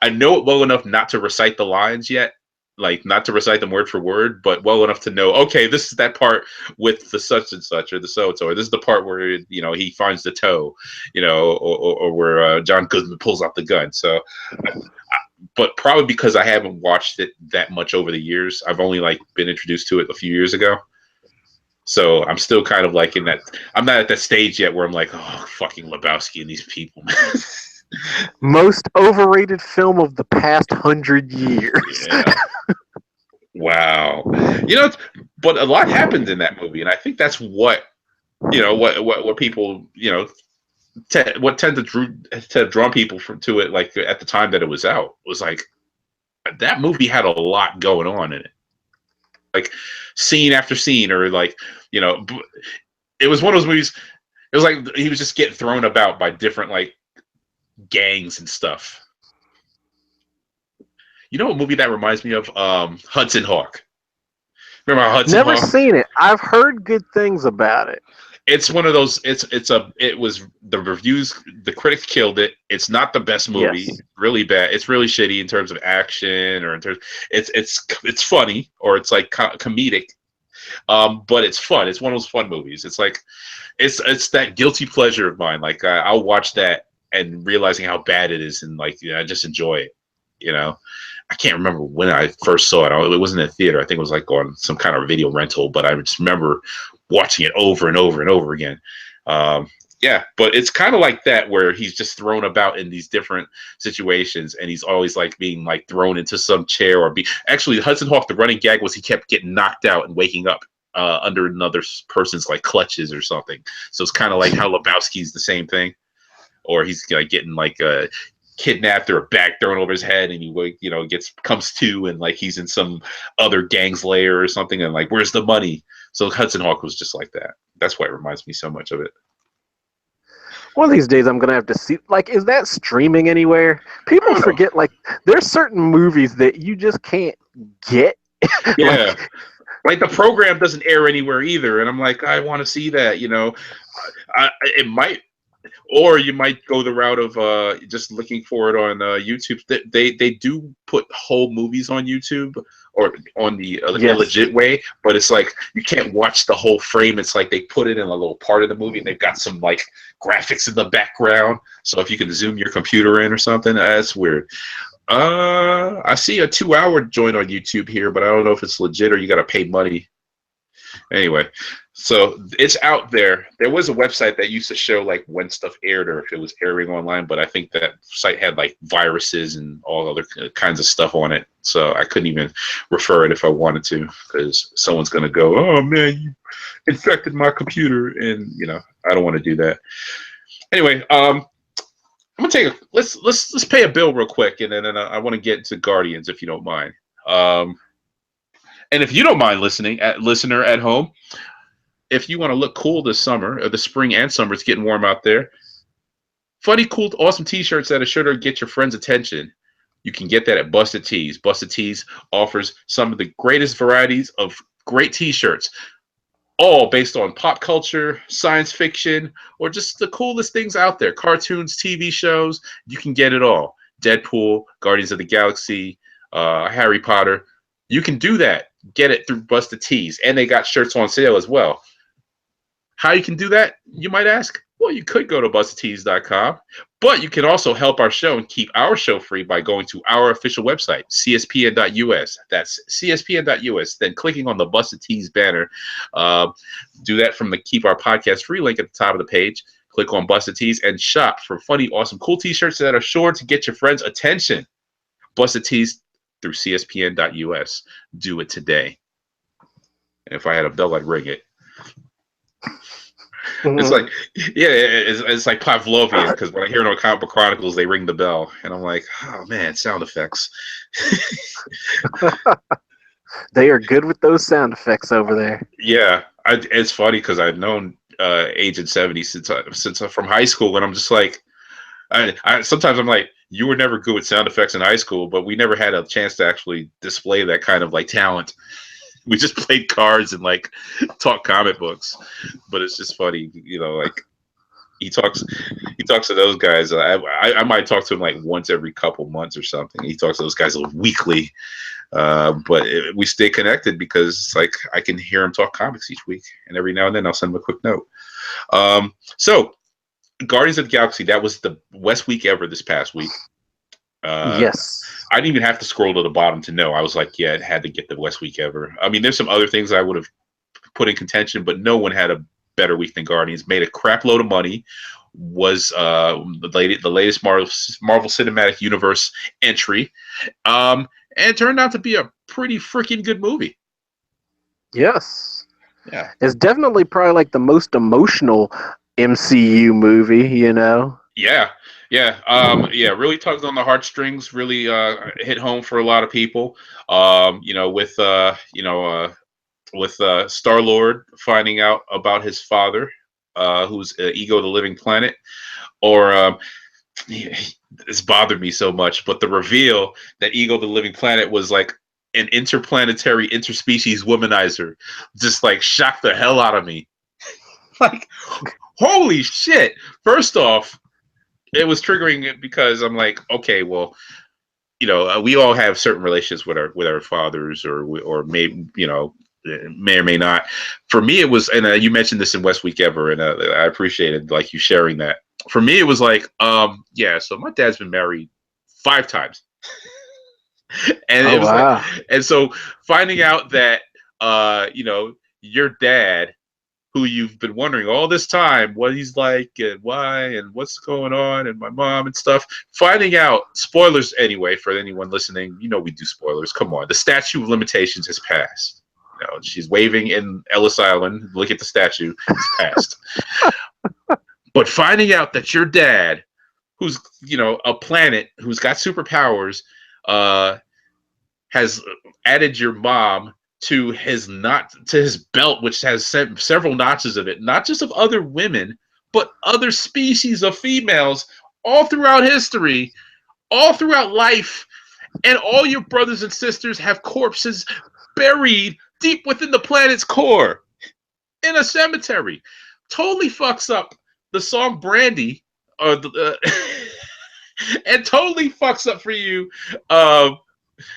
I know it well enough not to recite the lines yet, like not to recite them word for word, but well enough to know, okay, this is that part with the such and such, or the so-and-so, or this is the part where, he finds the toe, or where John Goodman pulls out the gun. So, but probably because I haven't watched it that much over the years, I've only like been introduced to it a few years ago. So I'm still kind of like in that, I'm not at that stage yet where I'm like, oh, fucking Lebowski and these people, man. Most overrated film of the past 100 years. Yeah. Wow. But a lot happened in that movie, and I think that's what people what tend to draw people to it, like at the time that it was out, was like that movie had a lot going on in it, like scene after scene, or like it was one of those movies. It was like he was just getting thrown about by different like gangs and stuff. You know what movie that reminds me of? Hudson Hawk. Remember Hudson Hawk? Never seen it. I've heard good things about it. It's one of those. It was the reviews. The critics killed it. It's not the best movie. Yes. Really bad. It's really shitty in terms of action, or in terms. It's funny, or it's like comedic. But it's fun. It's one of those fun movies. It's like it's that guilty pleasure of mine. Like I'll watch that and realizing how bad it is, and like I just enjoy it. I can't remember when I first saw it. It wasn't in a theater. I think it was like on some kind of video rental, but I just remember watching it over and over and over again. Yeah, but it's kind of like that, where he's just thrown about in these different situations, and he's always like being like thrown into some chair, or actually Hudson Hawk, the running gag was he kept getting knocked out and waking up under another person's like clutches or something. So it's kind of like how Lebowski's the same thing, or he's like getting like kidnapped or a bag thrown over his head, and he comes to, and like he's in some other gang's lair or something, and like, where's the money? So Hudson Hawk was just like that. That's why it reminds me so much of it. One of these days I'm gonna have to see, like, is that streaming anywhere? People forget, like, there's certain movies that you just can't get. Yeah. Like the program doesn't air anywhere either, and I'm like, I want to see that. It might Or you might go the route of just looking for it on YouTube. They do put whole movies on YouTube or on the Yes. illegit way, but it's like you can't watch the whole frame. It's like they put it in a little part of the movie, and they've got some like graphics in the background. So if you can zoom your computer in or something, that's weird. I see a 2 hour joint on YouTube here, but I don't know if it's legit or you got to pay money. Anyway, so it's out there. There was a website that used to show like when stuff aired or if it was airing online, but I think that site had like viruses and all other kinds of stuff on it. So I couldn't even refer it if I wanted to because someone's going to go, oh man, you infected my computer. And, I don't want to do that. Anyway, I'm gonna take a let's pay a bill real quick, and then I want to get into Guardians if you don't mind. And if you don't mind listener at home, if you want to look cool this summer, or the spring and summer, it's getting warm out there. Funny, cool, awesome T-shirts that are sure to get your friends' attention. You can get that at Busted Tees. Busted Tees offers some of the greatest varieties of great T-shirts, all based on pop culture, science fiction, or just the coolest things out there. Cartoons, TV shows, you can get it all. Deadpool, Guardians of the Galaxy, Harry Potter. You can do that. Get it through Busted Tees. And they got shirts on sale as well. How you can do that, you might ask? Well, you could go to bustedtees.com, but you can also help our show and keep our show free by going to our official website, cspn.us. That's cspn.us. Then clicking on the Busted Tees banner. Do that from the Keep Our Podcast Free link at the top of the page. Click on Busted Tees and shop for funny, awesome, cool T-shirts that are sure to get your friends' attention. Busted Tees through cspn.us. Do it today. And if I had a bell, I'd ring it. It's like, yeah, it's like Pavlovian, because when I hear it on Comic Book Chronicles, they ring the bell, and I'm like, oh man, sound effects. They are good with those sound effects over there. Yeah, it's funny because I've known Agent 70 since from high school, and I'm just like, sometimes I'm like, you were never good with sound effects in high school, but we never had a chance to actually display that kind of like talent. We just played cards and like talk comic books, but it's just funny, like he talks to those guys. I might talk to him like once every couple months or something. He talks to those guys weekly, but we stay connected because it's like I can hear him talk comics each week, and every now and then I'll send him a quick note. So Guardians of the Galaxy, that was the best week ever this past week. Yes. I didn't even have to scroll to the bottom to know. I was like, yeah, it had to get the best week ever. I mean, there's some other things I would have put in contention, but no one had a better week than Guardians. Made a crap load of money. Was the latest Marvel Cinematic Universe entry, and it turned out to be a pretty freaking good movie. Yes. Yeah. It's definitely probably like the most emotional MCU movie, Yeah. Really tugged on the heartstrings. Really hit home for a lot of people. With Star-Lord finding out about his father, who's Ego the Living Planet, or it's bothered me so much. But the reveal that Ego the Living Planet was like an interplanetary interspecies womanizer just like shocked the hell out of me. Like, holy shit! First off, it was triggering it because I'm like, okay, well, we all have certain relationships with our fathers, or maybe may or may not. For me, it was, and you mentioned this in West Week Ever, and I appreciated like you sharing that. For me, it was like, so my dad's been married 5 times, and it was wow. like, and so finding out that your dad, who you've been wondering all this time what he's like and why and what's going on, and my mom and stuff. Finding out, spoilers anyway for anyone listening, we do spoilers. Come on, the statute of limitations has passed. She's waving in Ellis Island. Look at the statue; it's passed. But finding out that your dad, who's a planet who's got superpowers, has added your mom to his belt, which has several notches of it, not just of other women, but other species of females all throughout history, all throughout life, and all your brothers and sisters have corpses buried deep within the planet's core in a cemetery. Totally fucks up the song Brandy, or and totally fucks up for you, uh,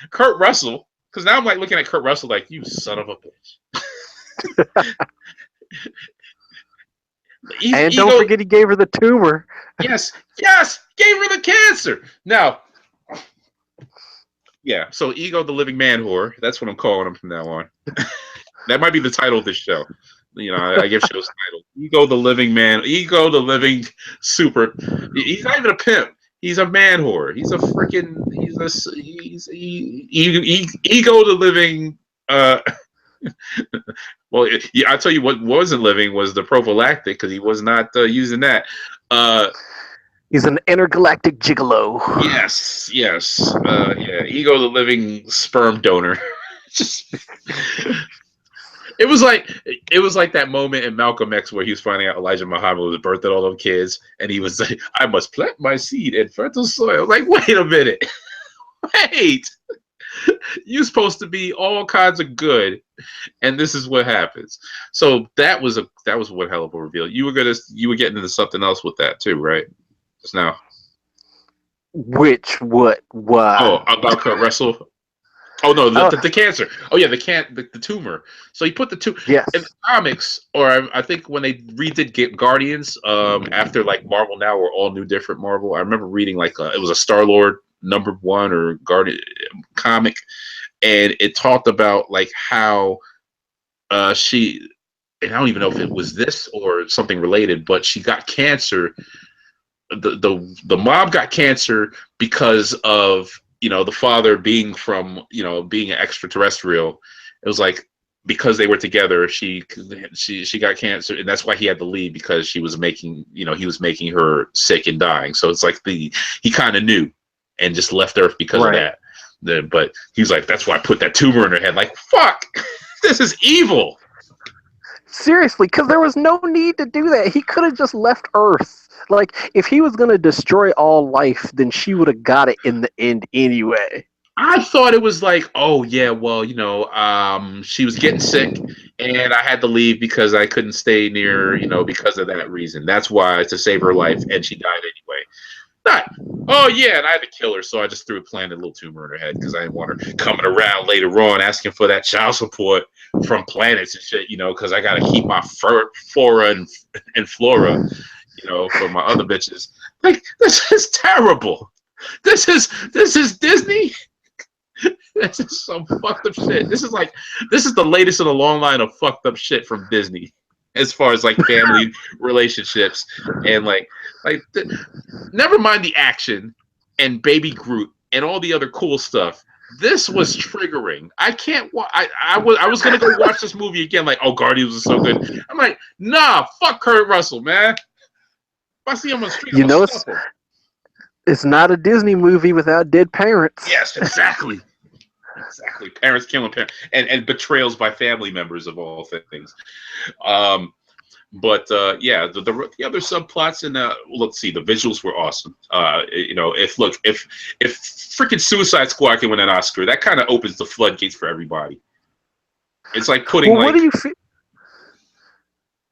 Kurt Russell. Because now I'm like looking at Kurt Russell like, you son of a bitch. And don't Ego, forget he gave her the tumor. yes, yes, gave her the cancer. Now, yeah, so Ego the Living Man Whore. That's what I'm calling him from now on. That might be the title of this show. You know, I give shows title. Ego the Living Man. Ego the Living Super. He's not even a pimp. He's a man whore. He's a freaking. Ego the Living. Well, yeah, I tell you what wasn't living was the prophylactic because he was not using that. Uh, He's an intergalactic gigolo. yes, yes, yeah. Ego the Living Sperm Donor. Just it was like that moment in Malcolm X where he was finding out Elijah Muhammad was birthing all them kids, and he was like, "I must plant my seed in fertile soil." Like, wait a minute, wait, you're supposed to be all kinds of good, and this is what happens. So that was one hell of a reveal. You were getting into something else with that too, right? Just now. Which, what, Oh, why? about Kurt Russell. Oh no, Oh, the cancer. Oh yeah, the tumor. So he put the two in the yes. comics, or I think when they redid Guardians, after like Marvel now were all new, different Marvel. I remember reading like it was a Star Lord #1 or Guardian comic, and it talked about like how she, and I don't even know if it was this or something related, but she got cancer. The mom got cancer because of the father being from being an extraterrestrial. It was like because they were together, she got cancer, and that's why he had to leave because she was making he was making her sick and dying. So it's like he kind of knew and just left Earth because of Right. that. But he's like, that's why I put that tumor in her head. Like, fuck, this is evil. Seriously, because there was no need to do that. He could have just left Earth. Like, if he was going to destroy all life, then she would have got it in the end anyway. I thought it was like, oh yeah, well, she was getting sick, and I had to leave because I couldn't stay near, because of that reason. That's why, to save her life, and she died anyway. Not, oh yeah, and I had to kill her, so I just threw a planted little tumor in her head because I didn't want her coming around later on asking for that child support from planets and shit, because I gotta keep my flora and flora, for my other bitches. Like, this is terrible. This is Disney. This is some fucked up shit. This is the latest in a long line of fucked up shit from Disney, as far as like family relationships and never mind the action and Baby Groot and all the other cool stuff. This was triggering. I can't. I was gonna go watch this movie again. Like, oh, Guardians was so good. I'm like, nah, fuck Kurt Russell, man. If I see him on the street, I'm You gonna know, stuff him. it's not a Disney movie without dead parents. Yes, exactly. Exactly. Parents killing parents and betrayals by family members of all things. Um, but yeah, the other subplots and let's see, the visuals were awesome. If freaking Suicide Squad can win an Oscar, that kind of opens the floodgates for everybody. It's like putting Well, what do you feel?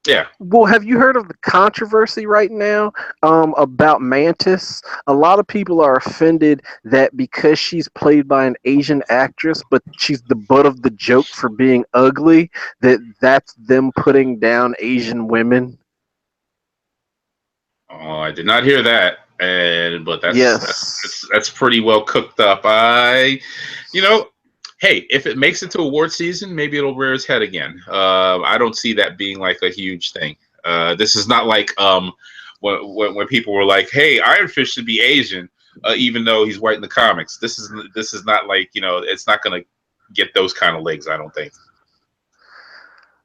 yeah. Well, have you heard of the controversy right now about Mantis? A lot of people are offended that because she's played by an Asian actress, but she's the butt of the joke for being ugly, that's them putting down Asian women. Oh, I did not hear that, but Yes. that's pretty well cooked up. You know, hey, if it makes it to award season, maybe it'll rear its head again. I don't see that being like a huge thing. This is not like when people were like, "Hey, Iron Fist should be Asian," even though he's white in the comics. This is not like it's not gonna get those kind of legs. I don't think.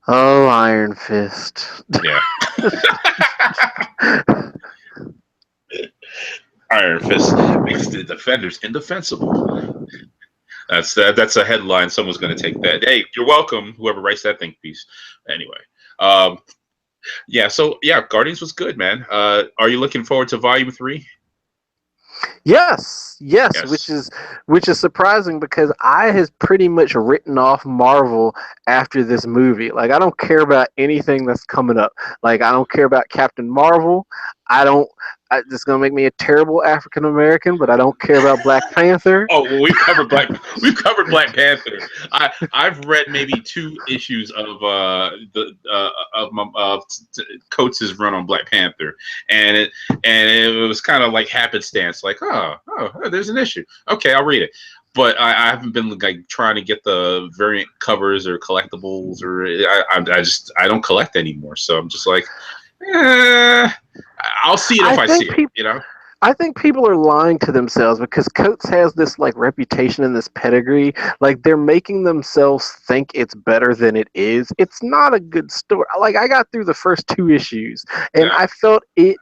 Oh, Iron Fist. Yeah. Iron Fist makes the defenders indefensible. That's a headline. Someone's going to take that. Hey, you're welcome. Whoever writes that think piece. Anyway, um, yeah. So yeah, Guardians was good, man. Are you looking forward to Volume 3? Yes, yes, Yes. which is surprising because I has pretty much written off Marvel after this movie. Like I don't care about anything that's coming up. Like I don't care about Captain Marvel. I don't. It's gonna make me a terrible African American, but I don't care about Black Panther. Oh, well, we've covered Black Panther. I've read maybe two issues of the of my Coates' run on Black Panther, and it was kind of like happenstance, like there's an issue. Okay, I'll read it. But I haven't been like trying to get the variant covers or collectibles, or I don't collect anymore. So I'm just like, eh, I'll see it I if I see think it. people. You know? I think people are lying to themselves because Coates has this like reputation and this pedigree. Like they're making themselves think it's better than it is. It's not a good story. Like I got through the first two issues and Yeah. I felt it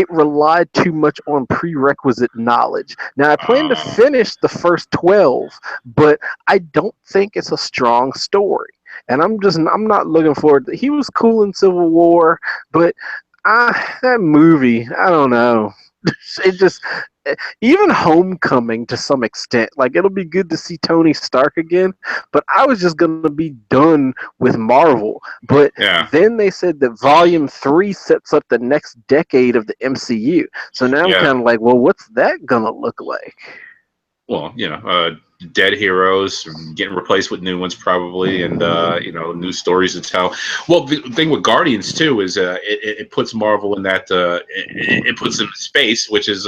relied too much on prerequisite knowledge. Now I plan to Uh, finish the first 12, but I don't think it's a strong story. And I'm not looking forward to, he was cool in Civil War, but that movie, I don't know. It just even Homecoming to some extent. Like it'll be good to see Tony Stark again, but I was just gonna be done with Marvel. But yeah. then they said that Volume 3 sets up the next decade of the MCU. So now I'm Yeah. kind of like, well, what's that gonna look like? Well, dead heroes getting replaced with new ones probably, and new stories to tell. Well, the thing with Guardians too is it puts Marvel in that it puts them in space, which is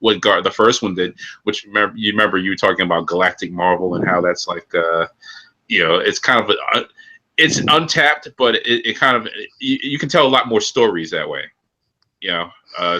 what the first one did. Which remember you were talking about Galactic Marvel and how that's like it's kind of it's untapped, but it kind of you can tell a lot more stories that way. You know, uh,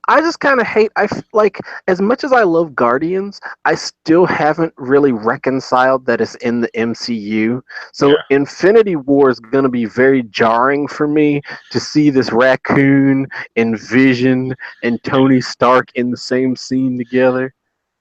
I just kind of hate. Like as much as I love Guardians, I still haven't really reconciled that it's in the MCU. So yeah. Infinity War is going to be very jarring for me to see this raccoon and Vision and Tony Stark in the same scene together.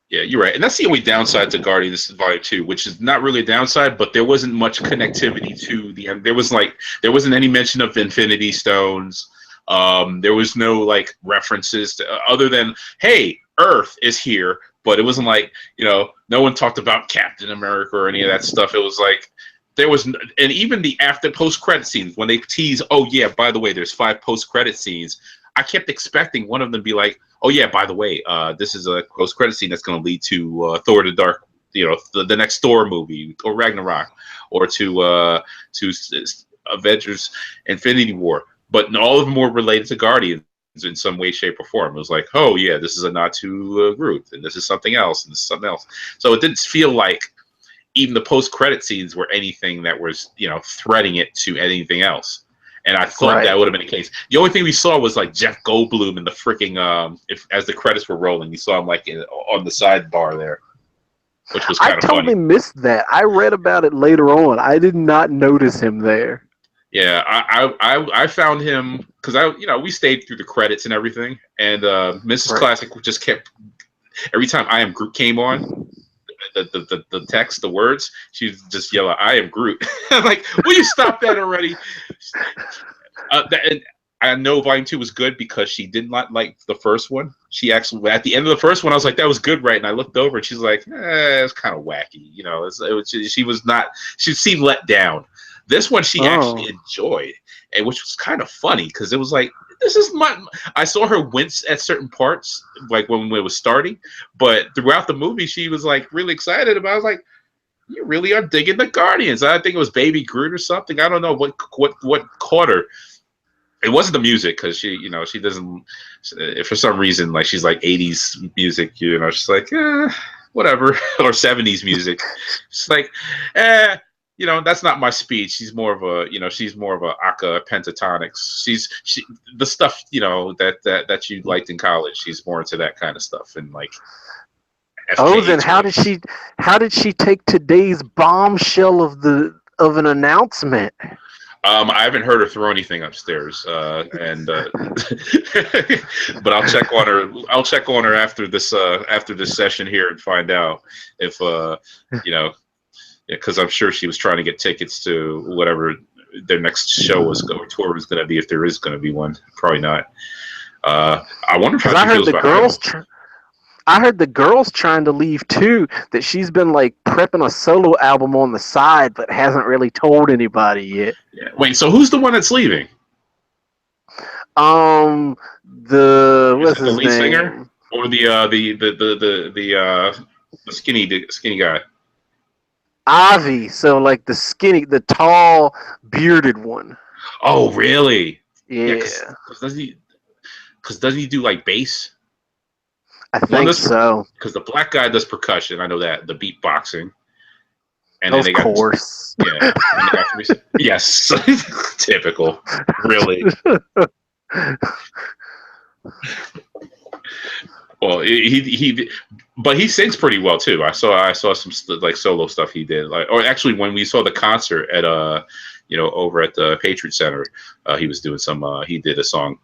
Yeah, you're right, and that's the only downside to Guardians Volume 2, which is not really a downside, but there wasn't much connectivity to the end. There wasn't any mention of Infinity Stones. There was no like references to, other than hey, Earth is here, but it wasn't like no one talked about Captain America or any of that stuff. It was like there was, and even the after post credit scenes when they tease, oh yeah, by the way, there's 5 post credit scenes. I kept expecting one of them to be like, oh yeah, by the way, this is a post credit scene that's going to lead to Thor: The Dark, the next Thor movie or Ragnarok, or to Avengers: Infinity War. But all of them were related to Guardians in some way, shape, or form. It was like, oh yeah, this is a nod to Groot, and this is something else, and this is something else. So it didn't feel like even the post credit scenes were anything that was threading it to anything else. And I thought that Right. would have been the case. The only thing we saw was like Jeff Goldblum in the freaking if as the credits were rolling, you saw him like on the sidebar there, which was I kind of totally funny. missed that. I read about it later on. I did not notice him there. Yeah, I found him because we stayed through the credits and everything, and Mrs. Right. Classic just kept every time I Am Groot came on, the text, the words, she'd just yell, "I am Groot." I'm like, will you stop that already? And I know Volume 2 was good because she did not like the first one. She actually, at the end of the first one, I was like, that was good, right? And I looked over and she's like, it's kind of wacky. She was not, she seemed let down. This one she actually Oh. enjoyed, and which was kind of funny because it was like, this is my. I saw her wince at certain parts, like when it was starting, but throughout the movie, she was like really excited about. It. I was like, you really are digging the Guardians. I think it was Baby Groot or something. I don't know what caught her. It wasn't the music because she doesn't for some reason like she's like 80s music, she's like whatever, or 70s music. She's like that's not my speed. She's more of a aka pentatonics. She the stuff that you liked in college. She's more into that kind of stuff and like Oh, then FKA twigs. how did she take today's bombshell of an announcement? I haven't heard her throw anything upstairs, and but I'll check on her. I'll check on her after this session here and find out if you know, because I'm sure she was trying to get tickets to whatever their next show was or tour was going to be, if there is going to be one. Probably not. I wonder Because how she feels about him. I heard the girls trying to leave too. That she's been like prepping a solo album on the side, but hasn't really told anybody yet. Yeah. Wait, so who's the one that's leaving? Um, Is what's it the his lead singer name? or the skinny guy? Avi. So like the tall, bearded one. Oh, really? Yeah, Yeah, because doesn't he do like bass? I One think does so. because the black guy does percussion. I know that the beatboxing, and then Of they got course. yeah, and they got three. Yes, typical. Really. Well, but he sings pretty well too. I saw some like solo stuff he did. Like, or actually, when we saw the concert at over at the Patriot Center, he was doing some. He did a song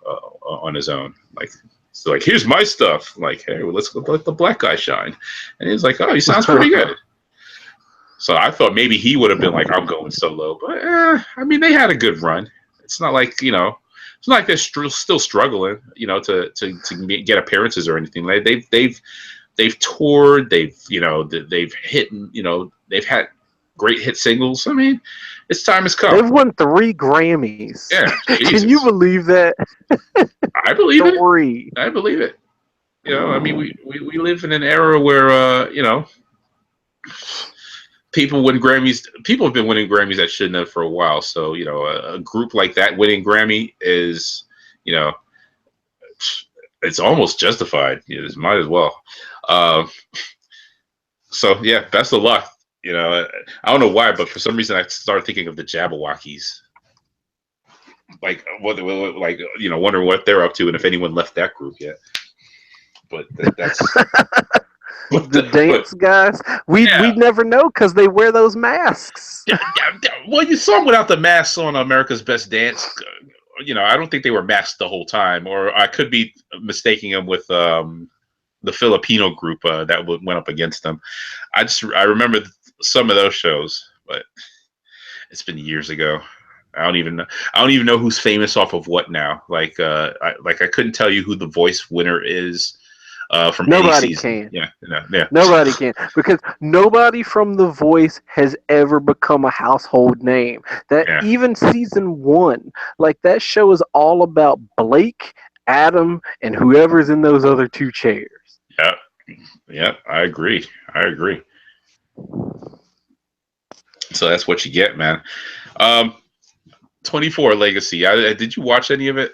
on his own. Like, so like, here's my stuff. Like, hey, well, let's let the black guy shine. And he's like, oh, he sounds pretty good. So I thought maybe he would have been like, I'm going solo. But I mean, they had a good run. It's not like it's not like they're still struggling, get appearances or anything. Like they've toured, they've hit, they've had great hit singles. I mean, its time has come. They've won 3 Grammys. Yeah, Can you Jesus, believe that? I believe it. 3. I believe it. I mean, we live in an era where people win Grammys. People have been winning Grammys that shouldn't have for a while. So a group like that winning Grammy is, you know, it's almost justified. It might as well. Uh, so yeah, best of luck. I don't know why, but for some reason I started thinking of the Jabberwockies. Like wondering what they're up to and if anyone left that group yet. But that's The dance guys, yeah. we'd never know because they wear those masks. Yeah. Well, you saw them without the masks on America's Best Dance. I don't think they were masked the whole time, or I could be mistaking them with the Filipino group that went up against them. I remember some of those shows, but it's been years ago. I don't even know who's famous off of what now. I couldn't tell you who the Voice winner is from any Nobody season. can. Yeah. Nobody can, because nobody from The Voice has ever become a household name. That Yeah. even season 1, like that show is all about Blake, Adam, and whoever's in those other 2 chairs. Yeah. I agree. So that's what you get, man. 24 Legacy. Did you watch any of it?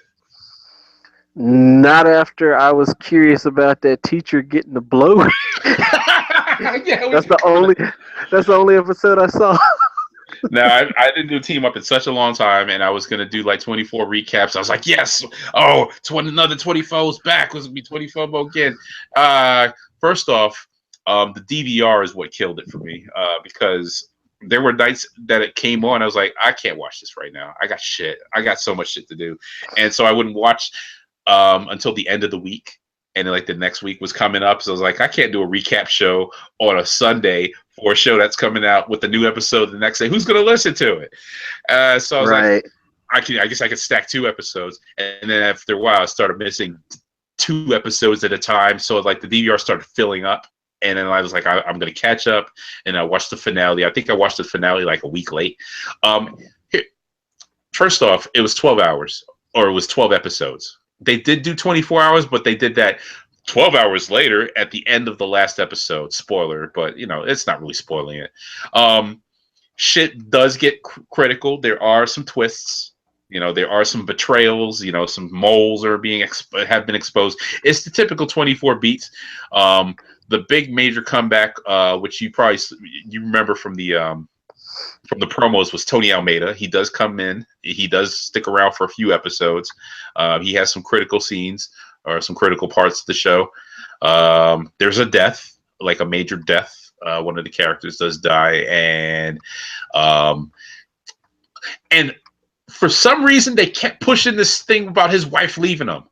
Not after I was curious about that teacher getting the blow. Yeah, That's the only episode I saw. No, I didn't do Team Up in such a long time, and I was gonna do like 24 recaps. I was like, yes, another 24 is back. It was gonna be 24 more again. First off, the DVR is what killed it for me because there were nights that it came on. I was like, I can't watch this right now. I got so much shit to do, and so I wouldn't watch until the end of the week. And then, like, the next week was coming up, so I was like, I can't do a recap show on a Sunday for a show that's coming out with the new episode the next day. Who's going to listen to it? So I was like, I guess I could stack 2 episodes, and then after a while, I started missing 2 episodes at a time. So like the DVR started filling up, and then I was like, I'm going to catch up, and I watched the finale. I think I watched the finale like a week late. First off, it was 12 hours, or it was 12 episodes. They did do 24 hours, but they did that 12 hours later at the end of the last episode. Spoiler, but it's not really spoiling it. Shit does get critical. There are some twists. There are some betrayals. Some moles are have been exposed. It's the typical 24 beats. The big major comeback, which you remember from the promos, was Tony Almeida. He does come in. He does stick around for a few episodes. He has some critical scenes or some critical parts of the show. There's a death, like a major death. One of the characters does die, and for some reason they kept pushing this thing about his wife leaving him.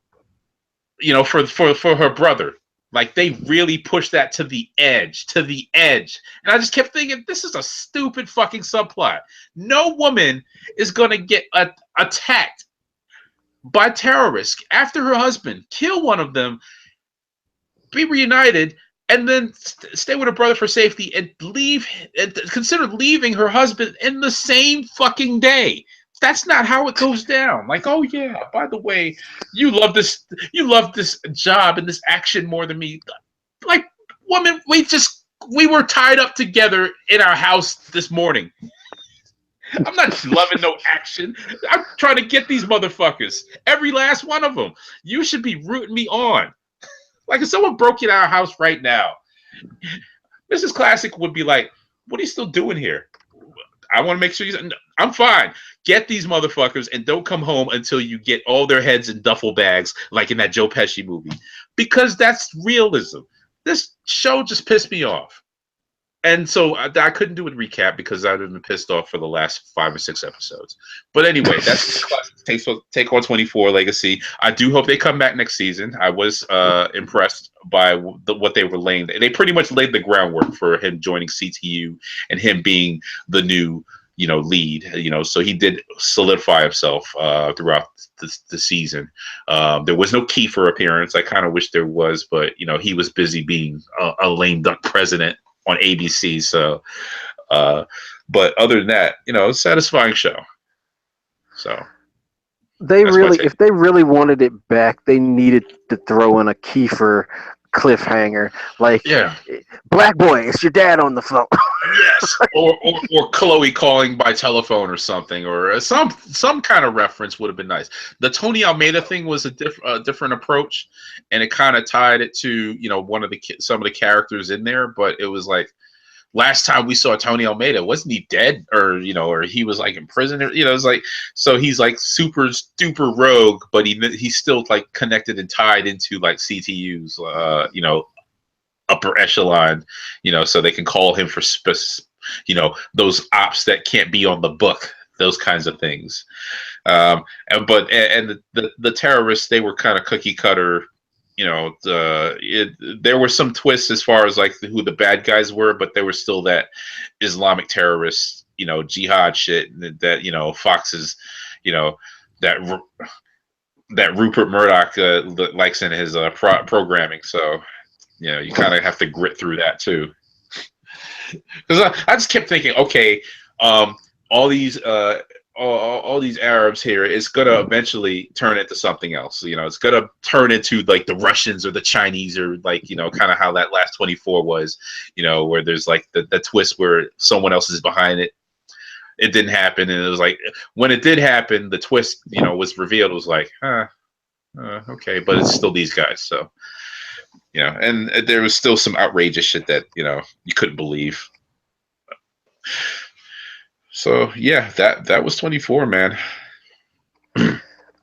For her brother. Like, they really pushed that to the edge. And I just kept thinking, this is a stupid fucking subplot. No woman is going to get attacked by terrorists after her husband, kill one of them, be reunited, and then stay with her brother for safety and leave and consider leaving her husband in the same fucking day. That's not how it goes down. Like, oh yeah, by the way, you love this job and this action more than me. Like, woman, we were tied up together in our house this morning. I'm not loving no action. I'm trying to get these motherfuckers. Every last one of them. You should be rooting me on. Like if someone broke in our house right now, Mrs. Classic would be like, "What are you still doing here? I want to make sure you." I'm fine. Get these motherfuckers and don't come home until you get all their heads in duffel bags, like in that Joe Pesci movie, because that's realism. This show just pissed me off. And so I couldn't do a recap because I'd been pissed off for the last 5 or 6 episodes. But anyway, that's Take on 24 Legacy. I do hope they come back next season. I was impressed by what they were laying. They pretty much laid the groundwork for him joining CTU and him being the new, lead. So he did solidify himself throughout the season. There was no Kiefer appearance. I kind of wish there was, but he was busy being a lame duck president on ABC. So, but other than that, satisfying show. So if they really wanted it back, they needed to throw in a Kiefer cliffhanger, like, yeah, Black boy, it's your dad on the phone. yes, or Chloe calling by telephone or something, or some kind of reference would have been nice. The Tony Almeida thing was a different approach, and it kind of tied it to some of the characters in there, but it was like last time we saw Tony Almeida, wasn't he dead, or or he was like in prison, or it's like, so he's like super duper rogue, but he's still like connected and tied into like CTU's upper echelon, so they can call him for those ops that can't be on the book, those kinds of things. And the terrorists, they were kind of cookie cutter. There were some twists as far as like who the bad guys were, but there was still that Islamic terrorist, jihad shit that Fox's, that that Rupert Murdoch likes in his programming. So you kind of have to grit through that too. Because I just kept thinking, okay, all these Arabs here is gonna eventually turn into something else. It's gonna turn into like the Russians or the Chinese, or like kind of how that last 24 was. Where there's like the twist where someone else is behind it. It didn't happen, and it was like when it did happen, the twist was revealed. It was like, okay, but it's still these guys. So. And there was still some outrageous shit that you couldn't believe. So yeah, that was 24, man.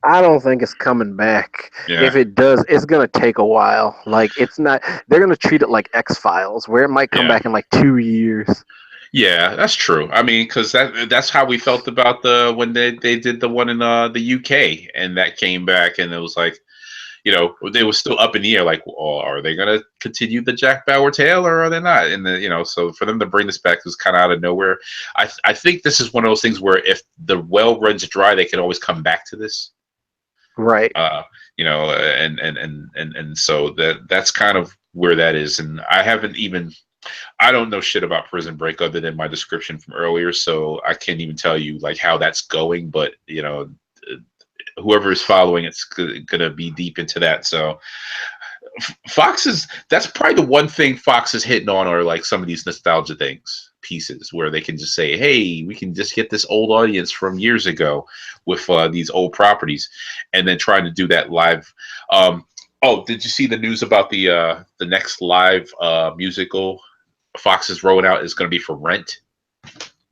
I don't think it's coming back. Yeah. If it does, it's gonna take a while. Like, it's not. They're gonna treat it like X-Files, where it might come back in like 2 years. Yeah, that's true. I mean, because that's how we felt about when they did the one in the UK, and that came back, and it was like, they were still up in the air, like, well, are they going to continue the Jack Bauer tale, or are they not? And so for them to bring this back was kind of out of nowhere. I think this is one of those things where if the well runs dry, they can always come back to this, right? And so that's kind of where that is. And I don't know shit about Prison Break other than my description from earlier, so I can't even tell you like how that's going. But whoever is following it's gonna be deep into that. So that's probably the one thing Fox is hitting on, are like some of these nostalgia pieces where they can just say, hey, we can just get this old audience from years ago with these old properties, and then trying to do that live. Did you see the news about the next live musical Fox is rolling out is going to be for Rent?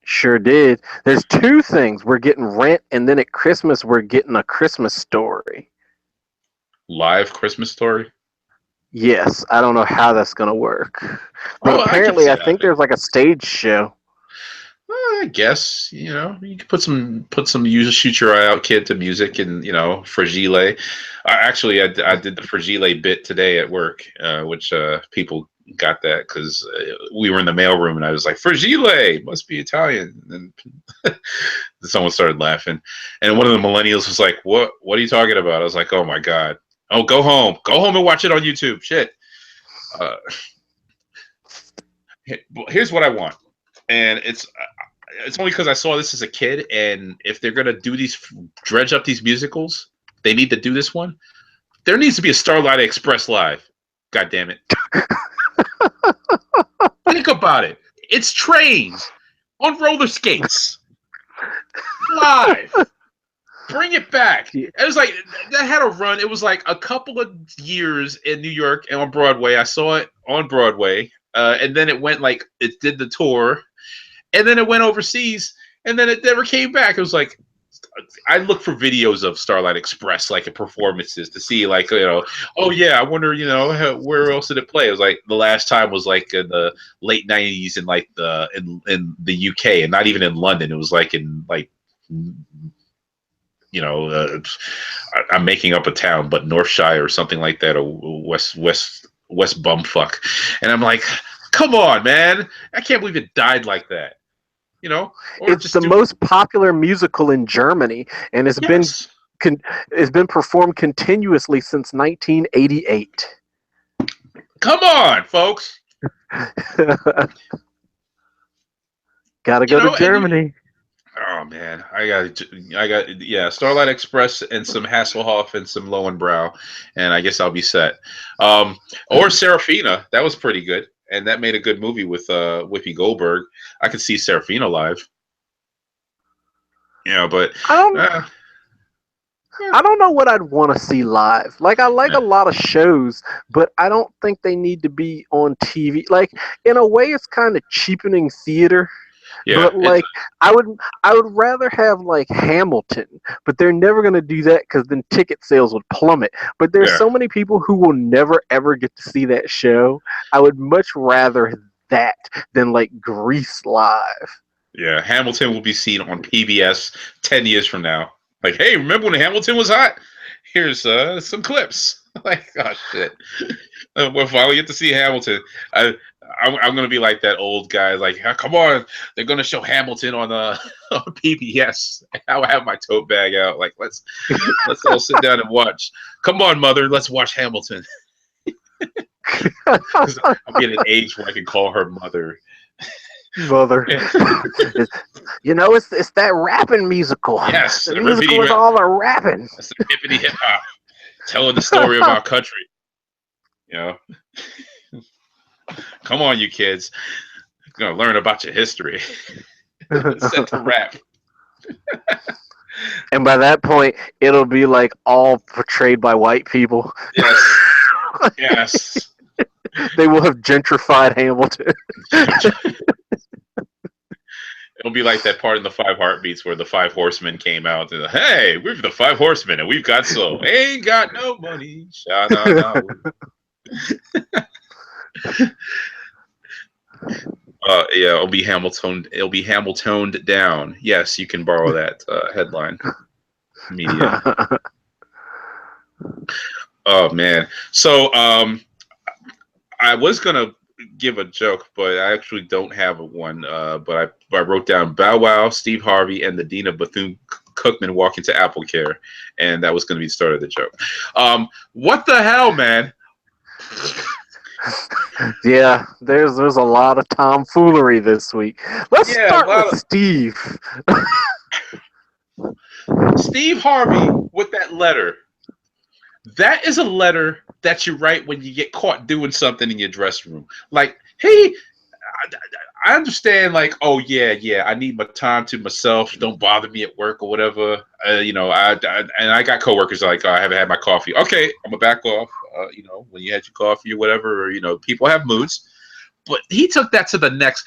Sure did. There's two things. We're getting Rent, and then at Christmas, we're getting A Christmas Story. Live Christmas Story? Yes. I don't know how that's going to work. But apparently, I think there's like a stage show. I guess, you can put some shoot your eye out kid to music, and, Fragile. I did the Fragile bit today at work, which people got that because we were in the mailroom and I was like, "Fragile must be Italian." And then someone started laughing, and one of the millennials was like, What are you talking about?" I was like, "Oh my god! Oh, go home and watch it on YouTube." Shit. Uh, Here's what I want, and it's only because I saw this as a kid, and if they're gonna do these dredge up these musicals, they need to do this one. There needs to be a Starlight Express live. God damn it! Think about it. It's trains on roller skates live. Bring it back. Yeah. It was like that had a run. It was like a couple of years in New York and on Broadway. I saw it on Broadway, and then it went like it did the tour, and then it went overseas, and then it never came back. It was like I look for videos of Starlight Express, like performances, to see, like, oh yeah, I wonder, where else did it play? It was like the last time was like in the late '90s in like in the UK, and not even in London. It was like in like I'm making up a town, but Northshire or something like that, or West Bumfuck, and I'm like, come on, man, I can't believe it died like that. Or It's the most popular musical in Germany, and yes. it's been performed continuously since 1988. Come on, folks. Gotta go to Germany. Oh man, yeah, Starlight Express and some Hasselhoff and some Lowenbrow, and I guess I'll be set. Or Serafina, that was pretty good, and that made a good movie with Whoopi Goldberg. I could see Serafina live. But I don't know what I'd want to see live. Like, I like a lot of shows, but I don't think they need to be on TV. Like, in a way, it's kind of cheapening theater. yeah, But like, I would rather have like Hamilton, but they're never gonna do that because then ticket sales would plummet. But there's so many people who will never ever get to see that show. I would much rather that than like Grease live. Yeah, Hamilton will be seen on PBS 10 years from now. Like, hey, remember when Hamilton was hot? Here's some clips. Like, oh shit, we'll finally get to see Hamilton. I'm gonna be like that old guy. Like, come on, they're gonna show Hamilton on on PBS. I'll have my tote bag out. Like, let's all sit down and watch. Come on, mother, let's watch Hamilton. I'll be at an age where I can call her mother. Mother. It's that rapping musical. Yes, the musical is all the rapping. That's the hippity hip hop, telling the story of our country. Come on, you kids. You're gonna learn about your history. Set to rap. And by that point, it'll be like all portrayed by white people. Yes. Yes. They will have gentrified Hamilton. It'll be like that part in the Five Heartbeats where the Five Horsemen came out and, hey, we're the Five Horsemen and we've got soul. Ain't got no money. Sha-na-na. Yeah, it'll be Hamilton. It'll be Hamiltoned down. Yes, you can borrow that headline. Media. Oh man. So I was gonna give a joke, but I actually don't have one. But I wrote down Bow Wow, Steve Harvey, and the Dean of Bethune-Cookman walk into Apple Care, and that was going to be the start of the joke. What the hell, man? Yeah, there's a lot of tomfoolery this week. Let's start with Steve. Steve Harvey with that letter. That is a letter that you write when you get caught doing something in your dressing room. Like, hey, I understand, like, oh, yeah, I need my time to myself. Don't bother me at work or whatever. And I got coworkers like, oh, I haven't had my coffee. Okay, I'm going to back off, when you had your coffee or whatever. Or, people have moods. But he took that to the next.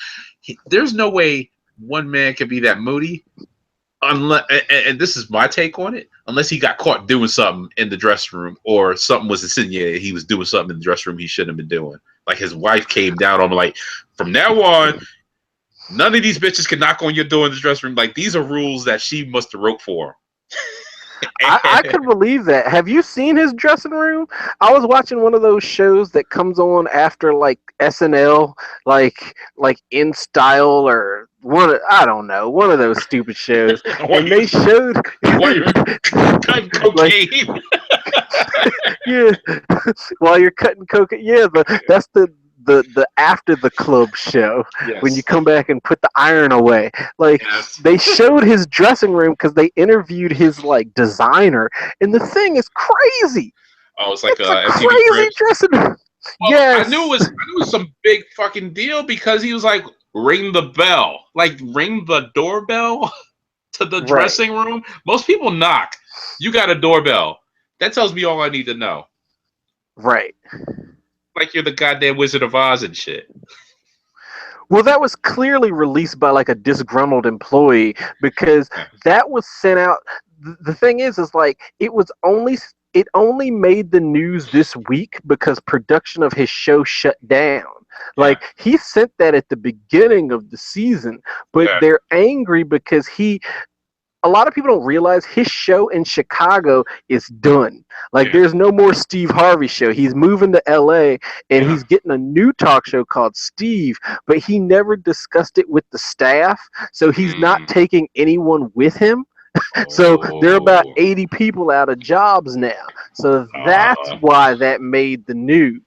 There's no way one man can be that moody. Unless, and this is my take on it, unless he got caught doing something in the dressing room or something was insinuated he was doing something in the dressing room he shouldn't have been doing. Like his wife came down on him, like, from now on, none of these bitches can knock on your door in the dressing room. Like, these are rules that she must have wrote for him. I could believe that. Have you seen his dressing room? I was watching one of those shows that comes on after like SNL, like In Style or I don't know, one of those stupid shows, while and you're, they showed while you're cutting like cocaine. yeah, while you're cutting cocaine. Yeah, that's the after the club show when you Yes. come back and put the iron away. Like Yes. they showed his dressing room because they interviewed his like designer, and the thing is crazy. Oh, it's like It's a MTV crazy Cribs. dressing room. Well, I knew Yes, it was some big fucking deal because he was like, ring the bell, like ring the doorbell to the right, dressing room. Most people knock. You got a doorbell. That tells me all I need to know. right. Like you're the goddamn Wizard of Oz and shit. Well, that was clearly released by like a disgruntled employee because Yeah. that was sent out. The thing is like it only made the news this week because production of his show shut down. Yeah. Like he sent that at the beginning of the season, but Yeah. they're angry because a lot of people don't realize his show in Chicago is done. Like Yeah. there's no more Steve Harvey show. He's moving to LA and Yeah. he's getting a new talk show called Steve, but he never discussed it with the staff. So he's not Mm. taking anyone with him. So there are about Oh. 80 people out of jobs now. So that's Uh, why that made the news.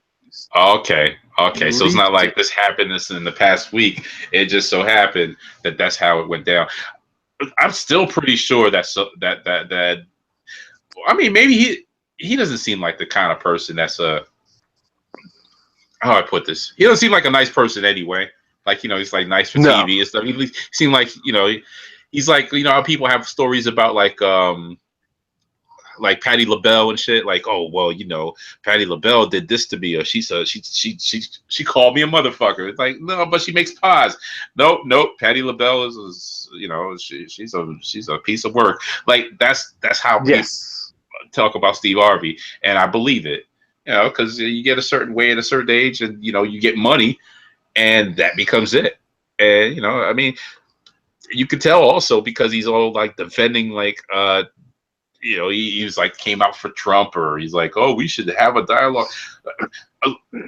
okay. He Okay. So it's not leaked like it. this happened this in the past week. It just so happened that that's how it went down. I'm still pretty sure that I mean maybe he doesn't seem like the kind of person that's a how do I put this? He doesn't seem like a nice person anyway. Like he's like nice for No. TV and stuff. He seemed like he's like how people have stories about like Patti LaBelle and shit. Like well Patti LaBelle did this to me or she called me a motherfucker. It's like no, but she makes pies. Nope. Patti LaBelle is she's a piece of work. Like that's how people Yes. talk about Steve Harvey, and I believe it. Because you get a certain way at a certain age, and you get money, and that becomes it. And I mean, you could tell also because he's all like defending, like he was like came out for Trump, or he's like, oh, we should have a dialogue.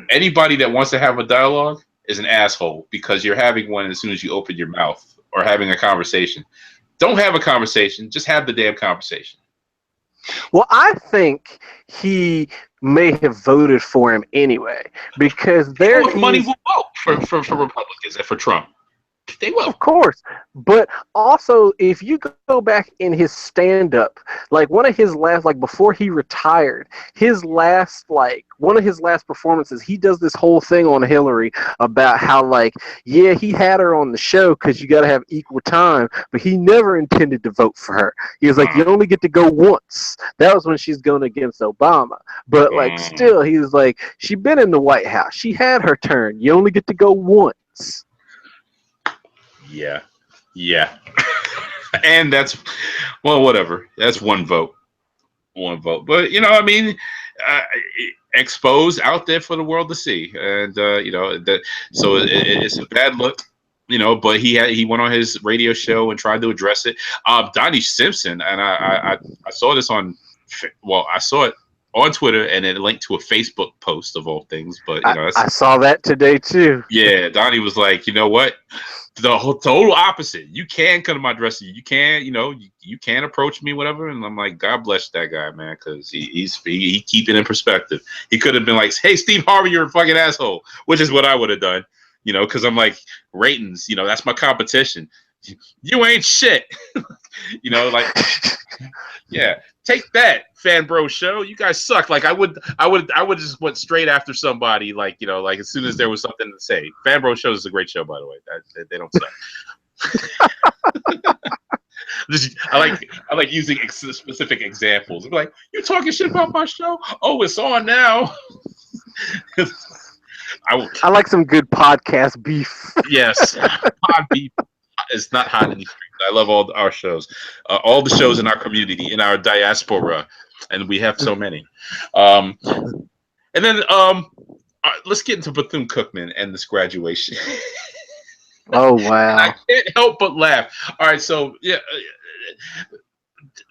Anybody that wants to have a dialogue is an asshole because you're having one as soon as you open your mouth or having a conversation. Don't have a conversation, just have the damn conversation. Well, I think he may have voted for him anyway because there People with money is, will vote for Republicans and for Trump. They will. of course, but also if you go back in his stand-up, like one of his last, like before he retired, his last, like one of his last performances, he does this whole thing on Hillary about how like, yeah, he had her on the show because you got to have equal time, but he never intended to vote for her. He was like, you only get to go once. That was when she's going against Obama, but like still, he was like, she been in the White House, she had her turn. You only get to go once. Yeah. Yeah. And that's, well, whatever. That's one vote. One vote. But, I mean, uh, exposed out there for the world to see. And, so it's a bad look. But he went on his radio show and tried to address it. Donnie Simpson, and I saw this I saw it on Twitter, and it linked to a Facebook post of all things. But I saw that today too. yeah, Donnie was like, you know what? The whole total opposite. You can come to my dressing room. You can, you can approach me, whatever. And I'm like, God bless that guy, man, because he keep it in perspective. He could have been like, hey, Steve Harvey, you're a fucking asshole, which is what I would have done, because I'm like, ratings, that's my competition. You ain't shit, like, yeah. Take that, Fan Bro Show. You guys suck. Like I would just went straight after somebody. Like like as soon as there was something to say. Fan Bro Show is a great show, by the way. They don't suck. I like using specific examples. I'm like, you talking shit about my show? Oh, it's on now. I like some good podcast beef. Yes, pod beef is not hot in these streets. I love all our shows, all the shows in our community, in our diaspora, and we have so many. And then let's get into Bethune-Cookman and this graduation. Oh wow! I can't help but laugh. All right, so yeah,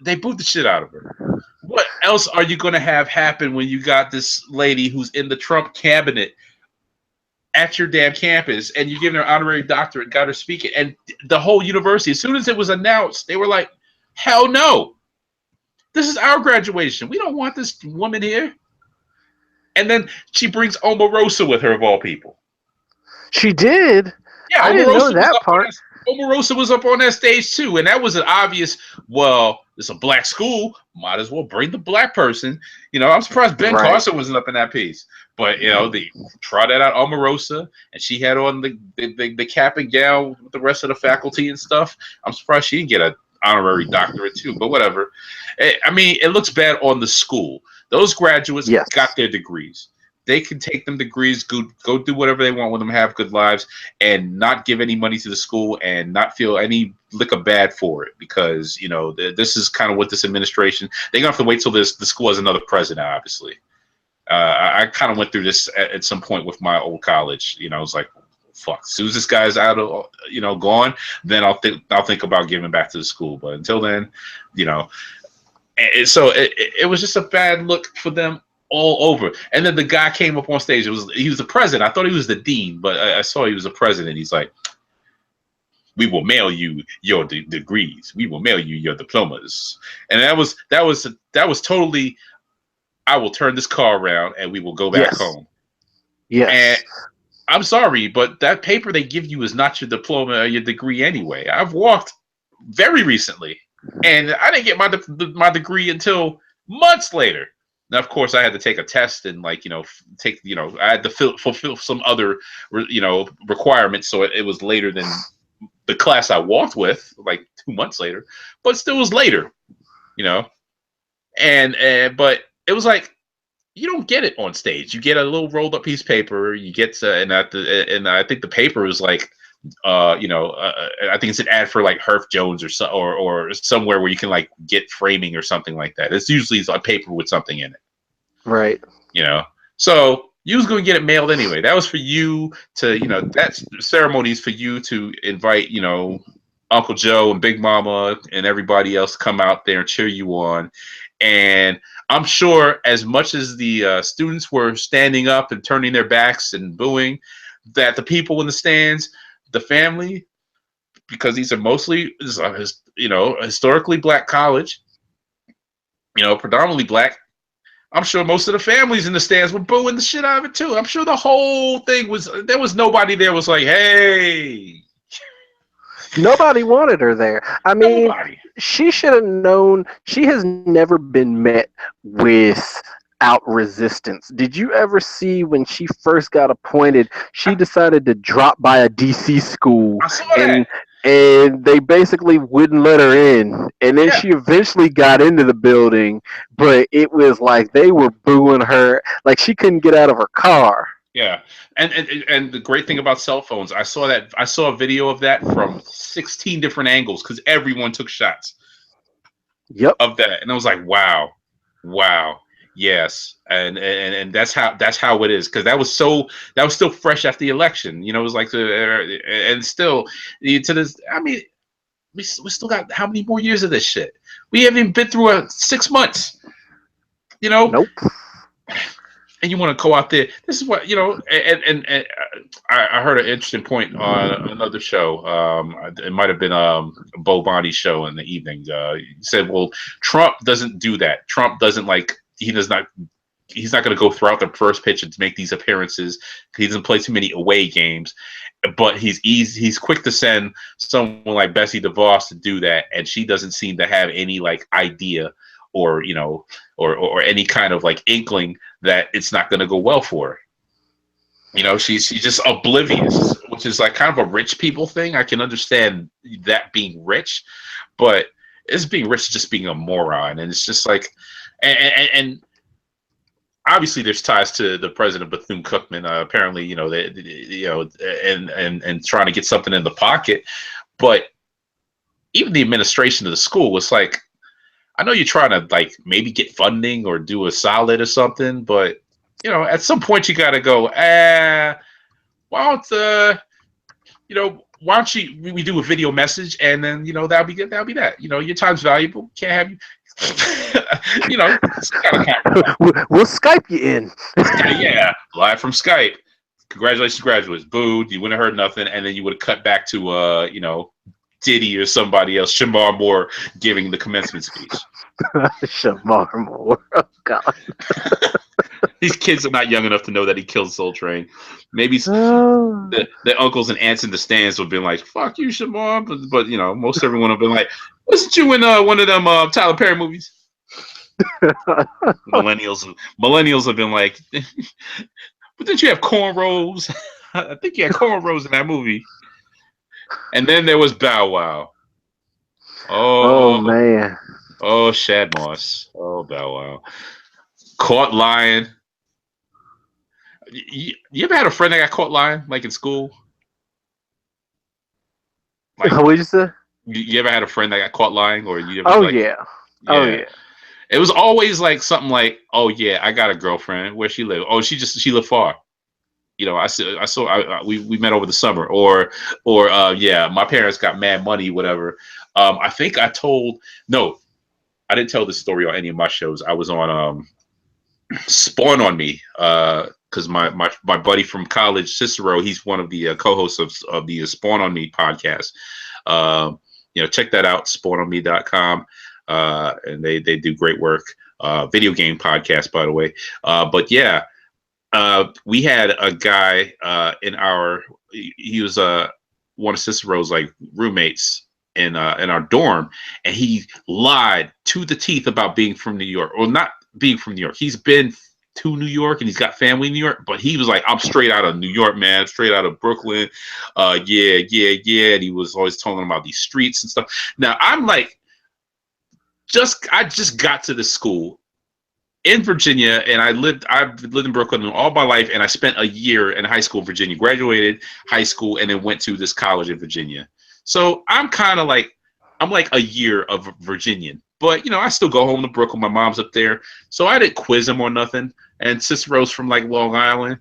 They booed the shit out of her. What else are you going to have happen when you got this lady who's in the Trump cabinet at your damn campus and you're giving her honorary doctorate, got her speaking, and the whole university, as soon as it was announced, they were like, hell no. This is our graduation. We don't want this woman here. And then she brings Omarosa with her, of all people. She did. Yeah, I didn't know that part. Omarosa was up on that stage too, and that was an obvious. Well, it's a black school, might as well bring the black person. I'm surprised Ben Carson wasn't up in that piece, but they trotted out Omarosa, and she had on the cap and gown with the rest of the faculty and stuff. I'm surprised she didn't get an honorary doctorate too, but whatever. It looks bad on the school. Those graduates got their degrees. They can take them degrees, go do whatever they want with them, have good lives, and not give any money to the school and not feel any lick of bad for it, because this is kind of what this administration. They're gonna have to wait till the school has another president. Obviously, I kind of went through this at some point with my old college. I was like, fuck. As soon as this guy's out of gone, then I'll think about giving back to the school. But until then, so it was just a bad look for them all over. And then the guy came up on stage. He was the president. I thought he was the dean, but I saw he was the president. He's like, "We will mail you your degrees. We will mail you your diplomas." And that was totally. I will turn this car around and we will go back home. Yes. And I'm sorry, but that paper they give you is not your diploma or your degree anyway. I've walked very recently, and I didn't get my degree until months later. Now, of course, I had to take a test and I had to fulfill some other requirements, so it was later than the class I walked with, like 2 months later, but still was later, and but it was like, you don't get it on stage. You get a little rolled up piece of paper. You get and I think the paper was like, I think it's an ad for like Herf Jones or somewhere where you can like get framing or something like that. It's usually a paper with something in it. Right. So you was going to get it mailed anyway. That was for you to, that ceremony is for you to invite, Uncle Joe and Big Mama and everybody else to come out there and cheer you on. And I'm sure as much as the students were standing up and turning their backs and booing, that the people in the stands, the family, because these are mostly, historically black college, predominantly black, I'm sure most of the families in the stands were booing the shit out of it too. I'm sure the whole thing there was nobody there was like, hey. Nobody wanted her there. I mean, she should have known. She has never been met without resistance. Did you ever see when she first got appointed, she decided to drop by a DC school, and they basically wouldn't let her in. And then she eventually got into the building, but it was like they were booing her, like she couldn't get out of her car. Yeah, and the great thing about cell phones, I saw a video of that from 16 different angles because everyone took shots. Yep. Of that, and I was like, wow, yes, and that's how it is, because that was still fresh after the election. It was like and still to this. I mean, we still got how many more years of this shit? We haven't even been through 6 months. Nope. And you want to go out there. This is what and I heard an interesting point on another show. It might have been Bo Bonnie's show in the evening. He said, "Well, Trump doesn't do that. Trump doesn't he's not going to go throughout the first pitch and make these appearances. He doesn't play too many away games, but he's quick to send someone like Betsy DeVos to do that, and she doesn't seem to have any idea." Or or any kind of inkling that it's not going to go well for her. She's just oblivious, which is kind of a rich people thing. I can understand that being rich, but it's being rich just being a moron, and it's just and obviously there's ties to the president Bethune-Cookman. Apparently, and trying to get something in the pocket, but even the administration of the school was like, I know you're trying to maybe get funding or do a solid or something, but at some point you got to go, why don't why don't we do a video message, and then that'll be good. That'll be that. Your time's valuable. Can't have you. Some kind of camera. We'll Skype you in. Yeah, live from Skype. Congratulations, graduates. Boo! You wouldn't have heard nothing, and then you would have cut back to Diddy or somebody else, Shamar Moore, giving the commencement speech. Shamar Moore. Oh God. These kids are not young enough to know that he killed Soul Train. Maybe the uncles and aunts in the stands would have been like, "Fuck you, Shamar," but most everyone would have been like, "Wasn't you in one of them Tyler Perry movies?" Millennials have been like, "But didn't you have cornrows?" I think you had cornrows in that movie. And then there was Bow Wow. Oh man. Oh, Shad Moss. Oh, Bow Wow. Caught lying. You ever had a friend that got caught lying, like in school? Like, what did you say? You ever had a friend that got caught lying, or you ever? Oh yeah. Oh yeah. It was always like something like, "Oh yeah, I got a girlfriend. Where she live? Oh, she lived far. We met over the summer, or yeah, my parents got mad money, whatever." I think I didn't tell this story on any of my shows. I was on Spawn on Me, because my buddy from college, Cicero, he's one of the co-hosts of the Spawn on Me podcast. Check that out, spawnonme.com. And they do great work. Video game podcast, by the way. But yeah, we had a guy he was one of Cicero's like roommates in our dorm, and he lied to the teeth about being from New York, or not being from New York. He's been to New York and he's got family in New York, but he was like, "I'm straight out of New York, man, straight out of Brooklyn." Yeah. And he was always telling about these streets and stuff. Now I'm like, I just got to this school in Virginia, and I've lived in Brooklyn all my life, and I spent a year in high school in Virginia, graduated high school, and then went to this college in Virginia. So I'm kind of like, I'm like a year of Virginian, but I still go home to Brooklyn. My mom's up there, so I didn't quiz him or nothing. And Cicero's from like Long Island,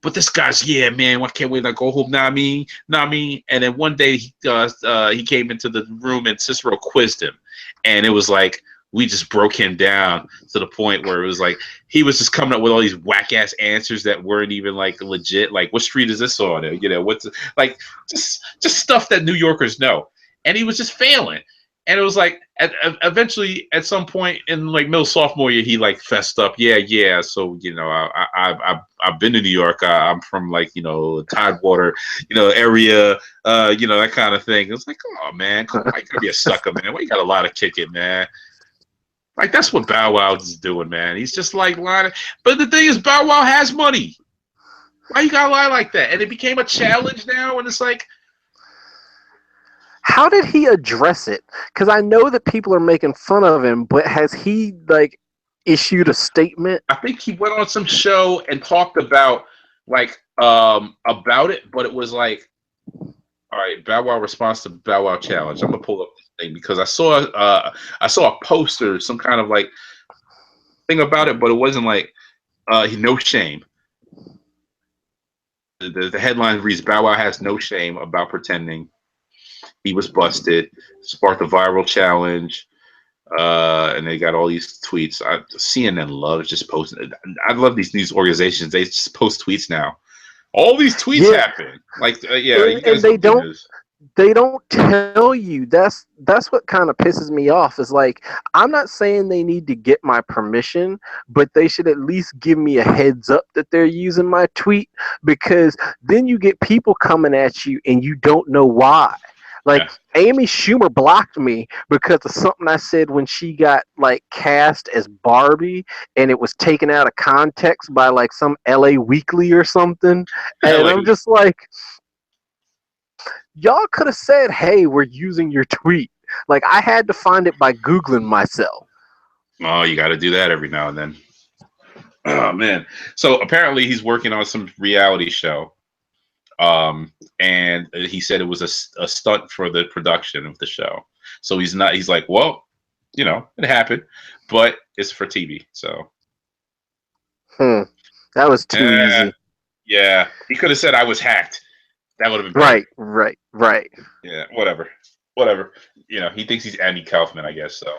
but this guy's, yeah, man, I can't wait to go home. Not me. And then one day he came into the room and Cicero quizzed him, and it was like, we just broke him down to the point where it was like he was just coming up with all these whack ass answers that weren't even like legit. Like, what street is this on? What's like just stuff that New Yorkers know. And he was just failing. And it was like eventually at some point in like middle sophomore year, he like fessed up. Yeah. So I've been to New York. I'm from like Tidewater area. That kind of thing. It was like, oh man, come on, you gotta be a sucker, man. Why you got a lot of kicking, man? Like, that's what Bow Wow is doing, man. He's just like lying. But the thing is, Bow Wow has money. Why you gotta lie like that? And it became a challenge now, and it's like, how did he address it? Because I know that people are making fun of him, but has he like issued a statement? I think he went on some show and talked about it, but it was like, all right, Bow Wow response to Bow Wow challenge. I'm gonna pull up this thing because I saw a poster, some kind of like thing about it, but it wasn't like no shame. The headline reads, "Bow Wow has no shame about pretending he was busted, sparked a viral challenge," and they got all these tweets. CNN loves just posting. I love these news organizations. They just post tweets now. All these tweets happen. Like, you guys, and they don't tell you. That's what kind of pisses me off. Is like, I'm not saying they need to get my permission, but they should at least give me a heads up that they're using my tweet, because then you get people coming at you and you don't know why. Like, Amy Schumer blocked me because of something I said when she got like cast as Barbie, and it was taken out of context by like some LA Weekly or something. And I'm just like, y'all could have said, "Hey, we're using your tweet." Like, I had to find it by Googling myself. Oh, you got to do that every now and then. Oh man! So apparently he's working on some reality show. And he said it was a stunt for the production of the show. So he's like, well, it happened, but it's for TV. So. That was too easy. Yeah. He could have said I was hacked. That would have been better. Right, right, right. Yeah, whatever, whatever. He thinks he's Andy Kaufman, I guess. So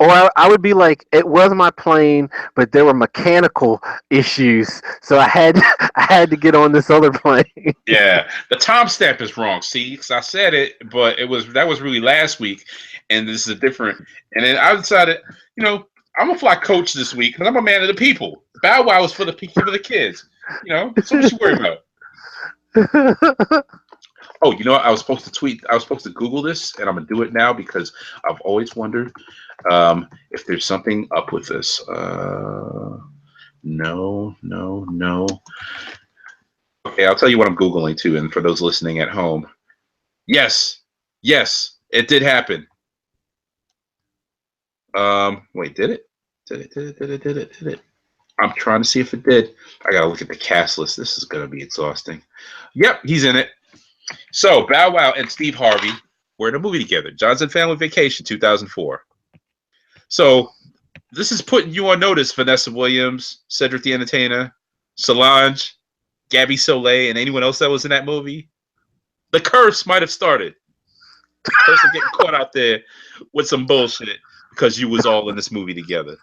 Or I would be like, it was my plane, but there were mechanical issues, so I had I had to get on this other plane. yeah, the timestamp is wrong. See, 'cause I said it, but that was really last week, and this is a different. And then I decided, I'm gonna fly coach this week because I'm a man of the people. Bow Wow is for the kids. So what you worry about? Oh, I was supposed to tweet. I was supposed to Google this, and I'm gonna do it now because I've always wondered if there's something up with this. No, no, no. Okay, I'll tell you what I'm Googling too, and for those listening at home, yes, yes, it did happen. Wait, did it? Did it? Did it? Did it? Did it? Did it? I'm trying to see if it did. I gotta look at the cast list. This is gonna be exhausting. Yep, he's in it. So Bow Wow and Steve Harvey were in a movie together, Johnson Family Vacation, 2004. So this is putting you on notice, Vanessa Williams, Cedric the Entertainer, Solange, Gabby Soleil, and anyone else that was in that movie. The curse might have started. The curse of getting caught out there with some bullshit because you was all in this movie together.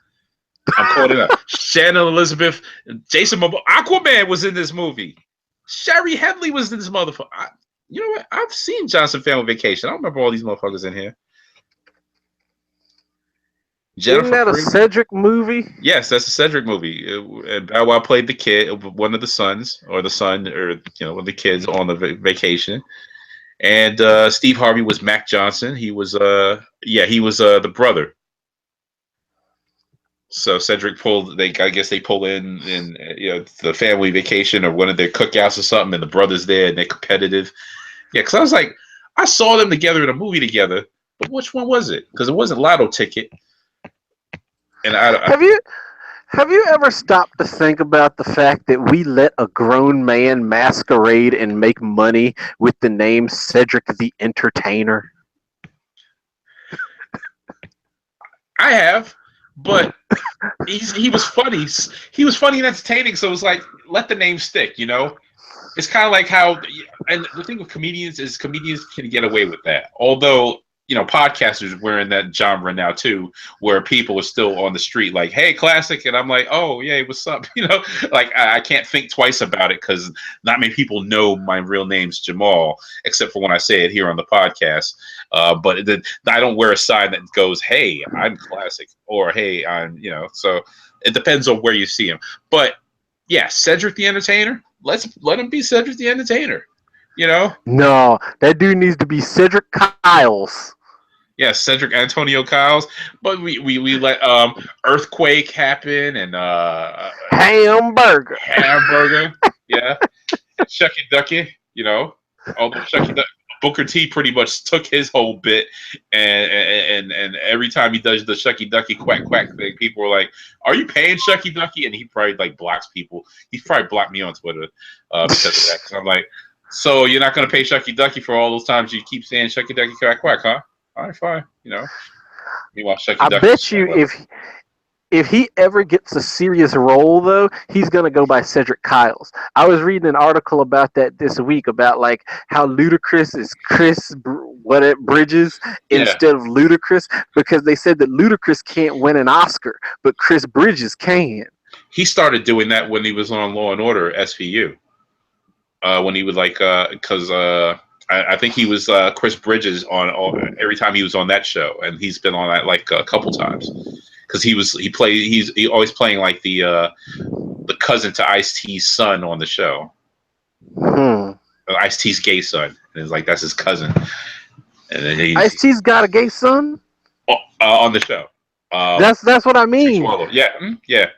I'm calling it out. Shannon Elizabeth, Jason Momoa, Aquaman was in this movie. Sherry Headley was in this motherfucker. You know what? I've seen Johnson Family Vacation. I don't remember all these motherfuckers in here. Isn't that a Cedric movie? Yes, that's a Cedric movie. And Bow Wow played the kid, one of the sons, or the son, or one of the kids on the vacation. And Steve Harvey was Mac Johnson. He was the brother. So Cedric I guess they pull in the family vacation or one of their cookouts or something, and the brother's there and they're competitive. Yeah, because I was like, I saw them together in a movie together, but which one was it? Because it wasn't Lotto Ticket. And have you ever stopped to think about the fact that we let a grown man masquerade and make money with the name Cedric the Entertainer? I have, but he was funny. He was funny and entertaining, so it was like, let the name stick, It's kind of like how, and the thing with comedians is comedians can get away with that. Although, podcasters were in that genre now too, where people are still on the street like, hey, Classick. And I'm like, oh, yeah, what's up? Like I can't think twice about it because not many people know my real name's Jamal, except for when I say it here on the podcast. But I don't wear a sign that goes, hey, I'm Classick, or hey, I'm, so it depends on where you see him. But yeah, Cedric the Entertainer, let him be Cedric the Entertainer, No, that dude needs to be Cedric Kyles. Yeah, Cedric Antonio Kyles, but we let Earthquake happen and Hamburger, yeah, Shucky Ducky, although Booker T pretty much took his whole bit, and every time he does the Shucky Ducky quack quack thing, people are like, "Are you paying Shucky Ducky?" And he probably like blocks people. He probably blocked me on Twitter because of that. Because I'm like, so you're not gonna pay Shucky Ducky for all those times you keep saying Shucky Ducky quack quack, huh? All right, fine. Meanwhile, Shucky I Ducky. bet you if he ever gets a serious role, though, he's gonna go by Cedric Kyles. I was reading an article about that this week about like how Ludacris is Bridges instead of Ludacris because they said that Ludacris can't win an Oscar, but Chris Bridges can. He started doing that when he was on Law and Order SVU. When he would because. I think he was Chris Bridges on every time he was on that show, and he's been on that like a couple times because he's always playing like the cousin to Ice-T's son on the show. Ice-T's gay son, and it's like that's his cousin. And then Ice-T's got a gay son on the show. That's what I mean. Yeah, yeah.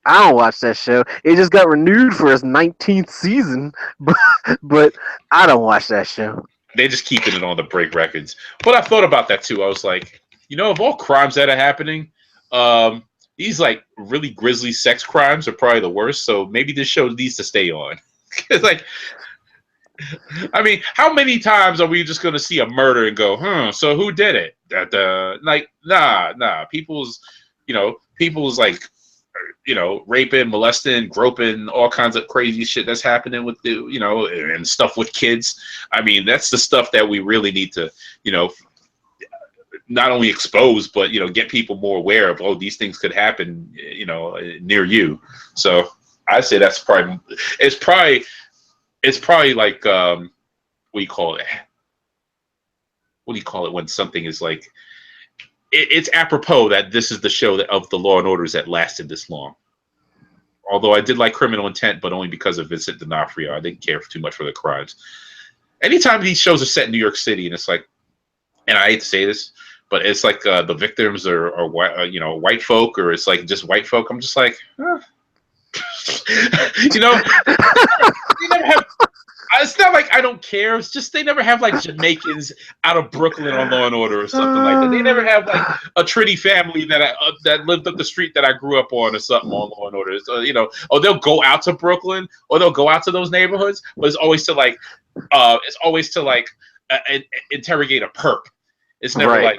I don't watch that show. It just got renewed for its 19th season, but I don't watch that show. They're just keeping it on the break records. But I thought about that too. I was like, of all crimes that are happening, these like really grisly sex crimes are probably the worst. So maybe this show needs to stay on. It's like, I mean, how many times are we just going to see a murder and go, so who did it? Nah. People's like raping, molesting, groping, all kinds of crazy shit that's happening with the, and stuff with kids. I mean, that's the stuff that we really need to, not only expose, but get people more aware of. Oh, these things could happen, near you. So I say that's probably it's probably like what do you call it? What do you call it when something is like it's apropos that this is the show of the Law and Orders that lasted this long. Although I did like Criminal Intent, but only because of Vincent D'Onofrio. I didn't care too much for the crimes. Anytime these shows are set in New York City, and it's like, and I hate to say this, but it's like the victims are white, white folk, or it's like just white folk. I'm just like, you never have. It's not like I don't care. It's just they never have like Jamaicans out of Brooklyn on Law and Order or something like that. They never have like a Trinity family that lived up the street that I grew up on or something on Law and Order. So, or they'll go out to Brooklyn or they'll go out to those neighborhoods, but it's always to interrogate a perp. It's never right.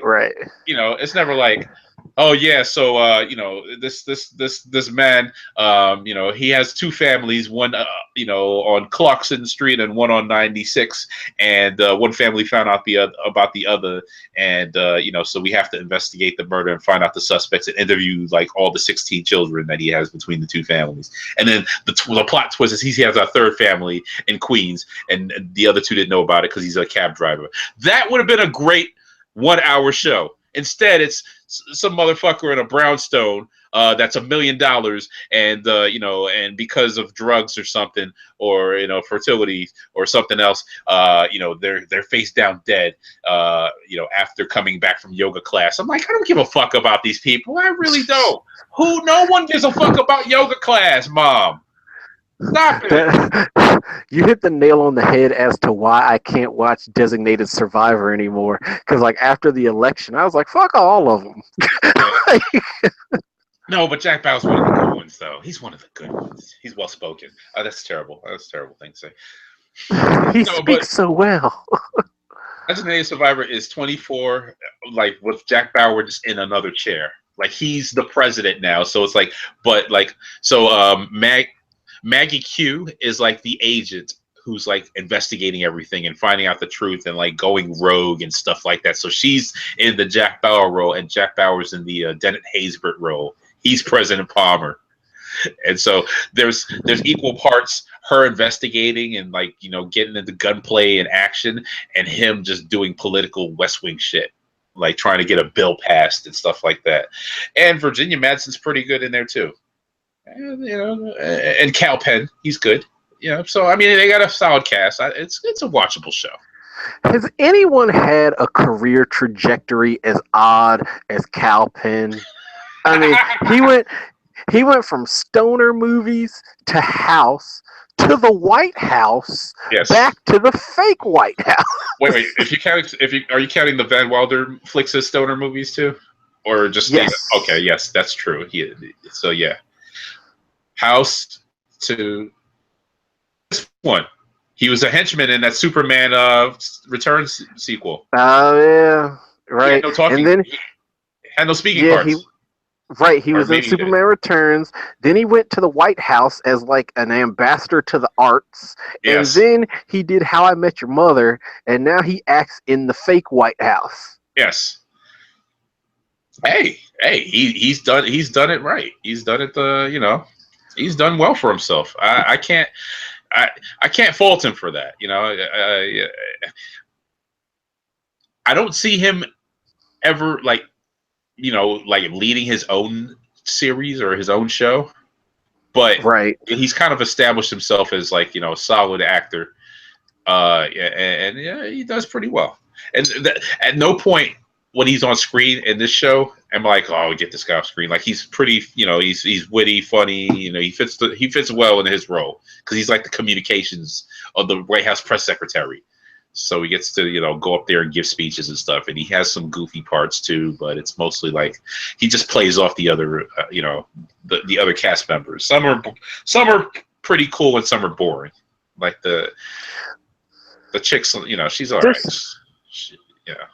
It's never like, oh yeah, so this man, he has two families, one on Clarkson Street and one on 96, and one family found out about the other, and so we have to investigate the murder and find out the suspects and interview like all the 16 children that he has between the two families, and then the plot twist is he has a third family in Queens, and the other two didn't know about it because he's a cab driver. That would have been a great 1 hour show. Instead, it's some motherfucker in a brownstone that's $1 million, and and because of drugs or something, or fertility or something else, they're face down dead, after coming back from yoga class. I'm like, I don't give a fuck about these people. I really don't. No one gives a fuck about yoga class, Mom. Stop it. You hit the nail on the head as to why I can't watch Designated Survivor anymore. Because like after the election, I was like, fuck all of them. No, but Jack Bauer's one of the good ones, though. He's one of the good ones. He's well spoken. Oh, that's terrible. That's a terrible thing to say. He speaks so well. Designated Survivor is 24, like with Jack Bauer just in another chair. Like he's the president now, so it's like, but like, so Maggie Q is like the agent who's like investigating everything and finding out the truth and like going rogue and stuff like that. So she's in the Jack Bauer role, and Jack Bauer's in the Dennis Haysbert role. He's President Palmer, and so there's equal parts her investigating and like getting into gunplay and action, and him just doing political West Wing shit, like trying to get a bill passed and stuff like that. And Virginia Madsen's pretty good in there too. And Cal Penn, he's good. So I mean, they got a solid cast. It's a watchable show. Has anyone had a career trajectory as odd as Cal Penn? I mean, he went from stoner movies to House to the White House, yes, back to the fake White House. Wait. Are you counting the Van Wilder flicks as stoner movies too, or just yes? Okay, yes, that's true. So yeah. House to this one. He was a henchman in that Superman Returns sequel. Oh yeah, right. He had no talking. And then he had no speaking parts. He was in Superman Returns. Then he went to the White House as like an ambassador to the arts. Yes. And then he did How I Met Your Mother, and now he acts in the fake White House. Yes. Hey, he's done it right. He's done it he's done well for himself. I can't fault him for that. I don't see him ever like leading his own series or his own show, but right, he's kind of established himself as like a solid actor, and he does pretty well. And at no point when he's on screen in this show, I'm like, oh, get this guy off screen. Like he's pretty, he's witty, funny. He fits well in his role because he's like the communications of the White House press secretary. So he gets to go up there and give speeches and stuff, and he has some goofy parts too. But it's mostly like he just plays off the other, the other cast members. Some are pretty cool and some are boring. Like the chick's, she's all right.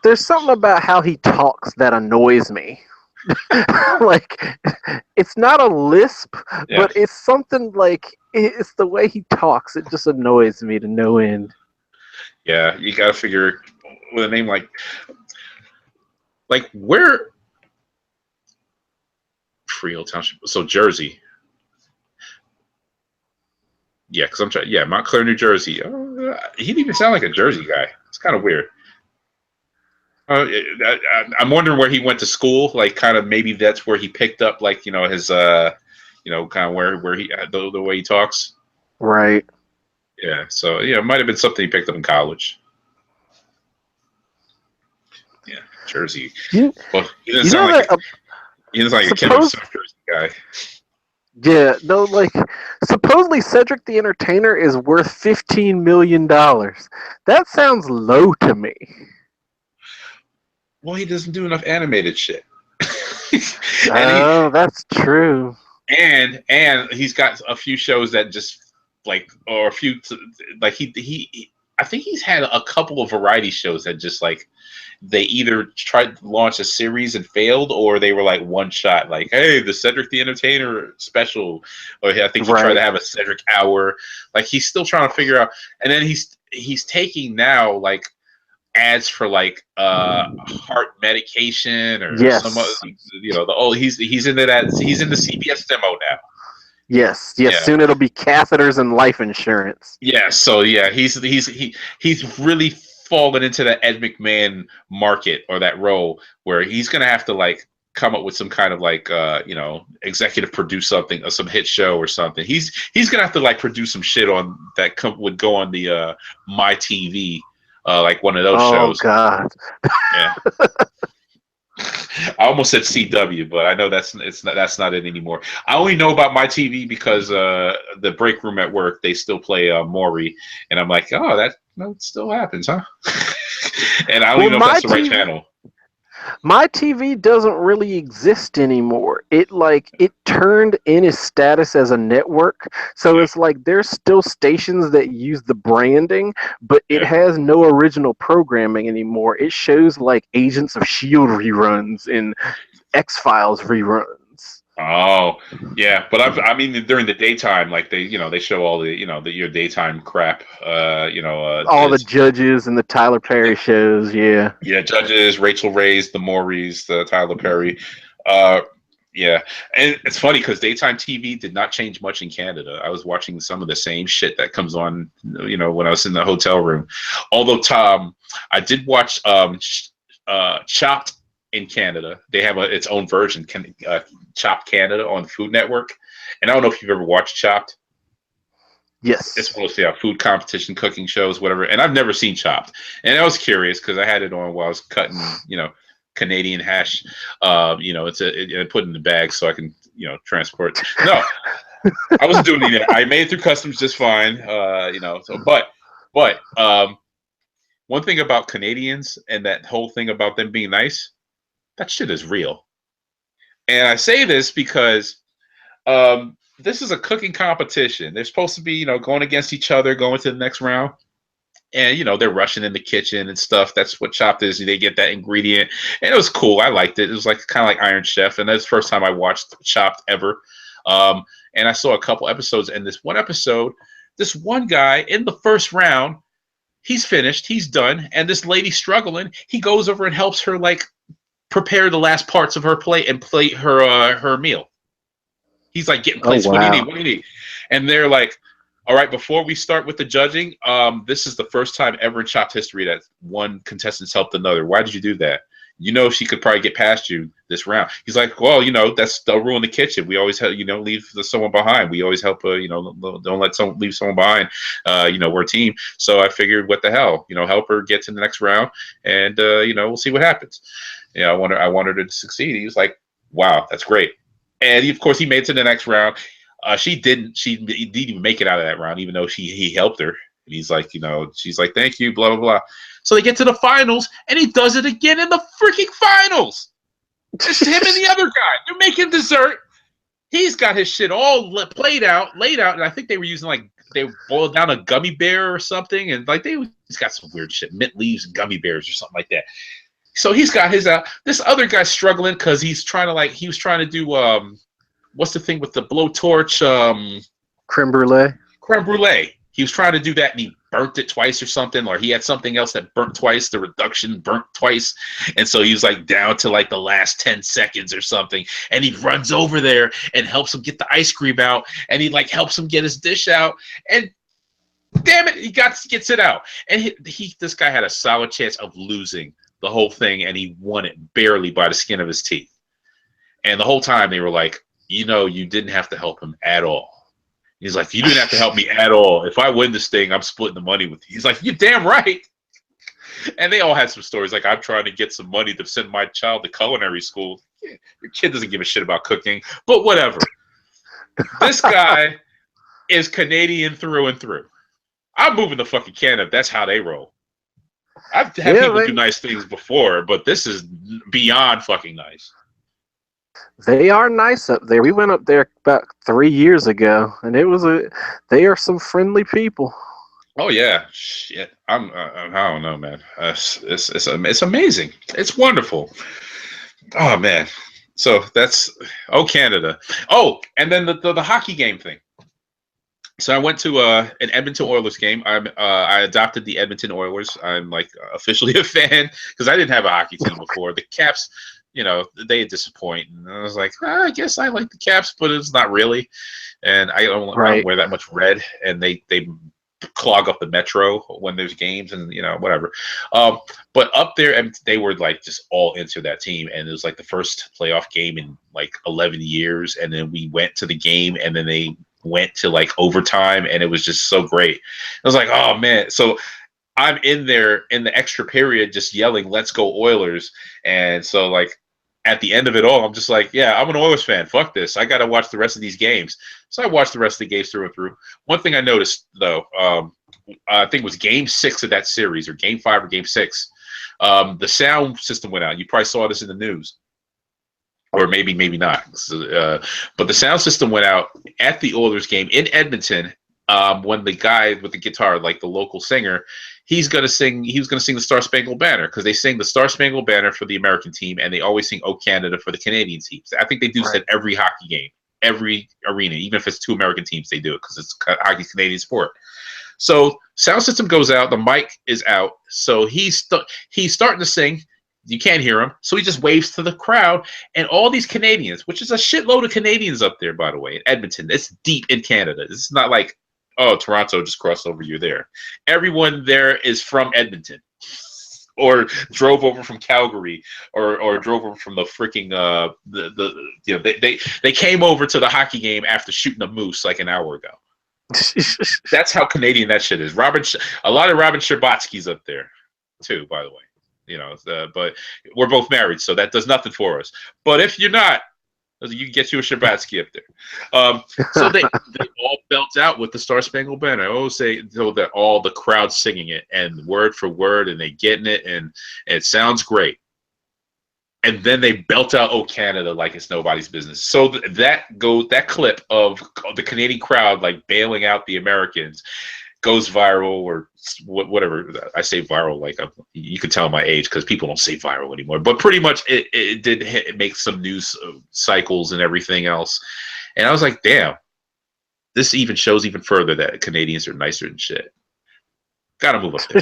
There's something about how he talks that annoys me. Like, it's not a lisp, Yeah, but it's something like it's the way he talks. It just annoys me to no end. yeah. You got to figure with a name like where Freehold Township, so Jersey. Yeah, because I'm trying. Yeah, Montclair, New Jersey. He didn't even sound like a Jersey guy. It's kind of weird. I'm wondering where he went to school. Like, kind of maybe that's where he picked up, like his kind of where he the way he talks. Right. Yeah, so yeah, it might have been something he picked up in college. Yeah, Jersey. You, Well, you know that he doesn't sound like a kid of suppose South Jersey guy. yeah, no, like supposedly Cedric the Entertainer is worth $15 million. That sounds low to me. Well, he doesn't do enough animated shit. and he Oh, that's true. and he's got a few shows that just like or a few like he I think he's had a couple of variety shows that just like they either tried to launch a series and failed or they were like one shot like hey the Cedric the Entertainer special or I think he tried to Right. have a Cedric hour like he's still trying to figure out and then he's taking now like ads for like heart medication or some other Yes. he's into that he's in the CBS demo now. Yes. Yes. Yeah. Soon it'll be catheters and life insurance. Yeah, so yeah, he's really fallen into that Ed McMahon market or that role where he's gonna have to like come up with some kind of like executive produce something or some hit show or something. He's gonna have to like produce some shit on that would go on the My TV like one of those Oh shows. God. Yeah. I almost said CW, but I know that's not it anymore. I only know about my TV because the break room at work they still play Maury, and I'm like, oh, that still happens, huh? And I don't Well, even know if that's the right channel. my TV doesn't really exist anymore. It turned in its status as a network. So Yeah, it's like there's still stations that use the branding, but it yeah. has no original programming anymore. It shows like Agents of Shield reruns and X-Files reruns. Oh, yeah. But I mean, during the daytime, like they show all the your daytime crap. All the Judges and the Tyler Perry shows, yeah. Yeah, Judges, Rachel Ray's, the Maury's, the Tyler Perry. Uh, yeah, and it's funny because daytime TV did not change much in Canada. I was watching some of the same shit that comes on, when I was in the hotel room. Although, Tom, I did watch Chopped in Canada. They have its own version, Chopped Canada on Food Network. And I don't know if you've ever watched Chopped. It's Yes. mostly food competition, cooking shows, whatever. And I've never seen Chopped, and I was curious because I had it on while I was cutting, Canadian hash. And put it in the bag so I can, transport. No, I wasn't doing anything. I made it through customs just fine. So but one thing about Canadians and that whole thing about them being nice, that shit is real. And I say this because this is a cooking competition. They're supposed to be, going against each other, going to the next round. And they're rushing in the kitchen and stuff. That's what Chopped is. They get that ingredient, and it was cool. I liked it. It was like kind of like Iron Chef, and that's the first time I watched Chopped ever. And I saw a couple episodes, and this one episode, this one guy in the first round, he's finished, he's done, and this lady struggling, he goes over and helps her like prepare the last parts of her plate and plate her meal. He's like getting Oh plates. What do you need? wow. What do you need? And they're like, all right, before we start with the judging, this is the first time ever in Chopped history that one contestant's helped another. Why did you do that? She could probably get past you this round. He's like, well, that's the rule in the kitchen. We always help, leave someone behind. We always help, don't let someone leave someone behind. We're a team. So I figured, what the hell, help her get to the next round, and we'll see what happens. I want her to succeed. He was like, wow, that's great. And of course, he made it to the next round. She didn't. She didn't even make it out of that round, even though he helped her. And he's like, she's like, thank you, blah blah blah. So they get to the finals, and he does it again in the freaking finals. It's him and the other guy. They're making dessert. He's got his shit all laid out, and I think they were using they boiled down a gummy bear or something, and he's got some weird shit, mint leaves and gummy bears or something like that. So he's got his this other guy's struggling because he's trying to he was trying to do what's the thing with the blowtorch Creme brulee. creme brulee. He was trying to do that and he burnt it twice or something, or he had something else that burnt twice. The reduction burnt twice, and so he was like down to like the last 10 seconds or something. And he runs over there and helps him get the ice cream out, and he like helps him get his dish out, and damn it, he gets it out. And this guy had a solid chance of losing the whole thing, and he won it barely by the skin of his teeth. And the whole time they were like, you didn't have to help him at all. He's like, you didn't have to help me at all. If I win this thing, I'm splitting the money with you. He's like, you're damn right. And they all had some stories like, I'm trying to get some money to send my child to culinary school. Your kid doesn't give a shit about cooking, but whatever. This guy is Canadian through and through. I'm moving to fucking Canada. That's how they roll. I've had people do nice things before, but this is beyond fucking nice. They are nice up there. We went up there about 3 years ago, and they are some friendly people. Oh yeah, shit. I don't know, man. It's amazing. It's wonderful. Oh man. So that's Canada. Oh, and then the hockey game thing. So I went to an Edmonton Oilers game. I adopted the Edmonton Oilers. I'm like officially a fan because I didn't have a hockey team before. The Caps, they disappoint, and I was like, I guess I like the Caps, but it's not really. And I don't wear that much red, and they clog up the metro when there's games, and whatever. But up there, and they were like just all into that team, and it was like the first playoff game in like 11 years, and then we went to the game, and then they went to like overtime, and it was just so great. I was like, oh man. So I'm in there in the extra period just yelling, let's go Oilers. And so like at the end of it all, I'm just like, yeah, I'm an Oilers fan. Fuck this. I got to watch the rest of these games. So I watched the rest of the games through and through. One thing I noticed though, I think it was game 6 of that series, or game 5 or game 6. The sound system went out. You probably saw this in the news. Or maybe not. But the sound system went out at the Oilers game in Edmonton when the guy with the guitar, like the local singer, he was gonna sing the Star Spangled Banner, because they sing the Star Spangled Banner for the American team, and they always sing "O Canada" for the Canadian teams. I think they do that every hockey game, every arena, even if it's 2 American teams, they do it because it's hockey's Canadian sport. So sound system goes out, the mic is out, so he's starting to sing. You can't hear him, so he just waves to the crowd, and all these Canadians, which is a shitload of Canadians up there, by the way, in Edmonton. It's deep in Canada. It's not like, oh, Toronto just crossed over, you're there. Everyone there is from Edmonton, or drove over from Calgary, or drove over from the freaking they came over to the hockey game after shooting a moose like an hour ago. That's how Canadian that shit is. A lot of Robin Scherbatsky's up there too, by the way. But we're both married, so that does nothing for us. But if you're not, you can get you a Scherbatsky up there. So they all belt out with the Star Spangled Banner. I always say that all the crowd singing it, and word for word, and they getting it, and it sounds great. And then they belt out "O Canada" like it's nobody's business. So that clip of the Canadian crowd like bailing out the Americans goes viral, or whatever. I say viral, like you can tell my age because people don't say viral anymore. But pretty much it did make some news cycles and everything else. And I was like, damn, this even shows even further that Canadians are nicer than shit. Gotta move up there.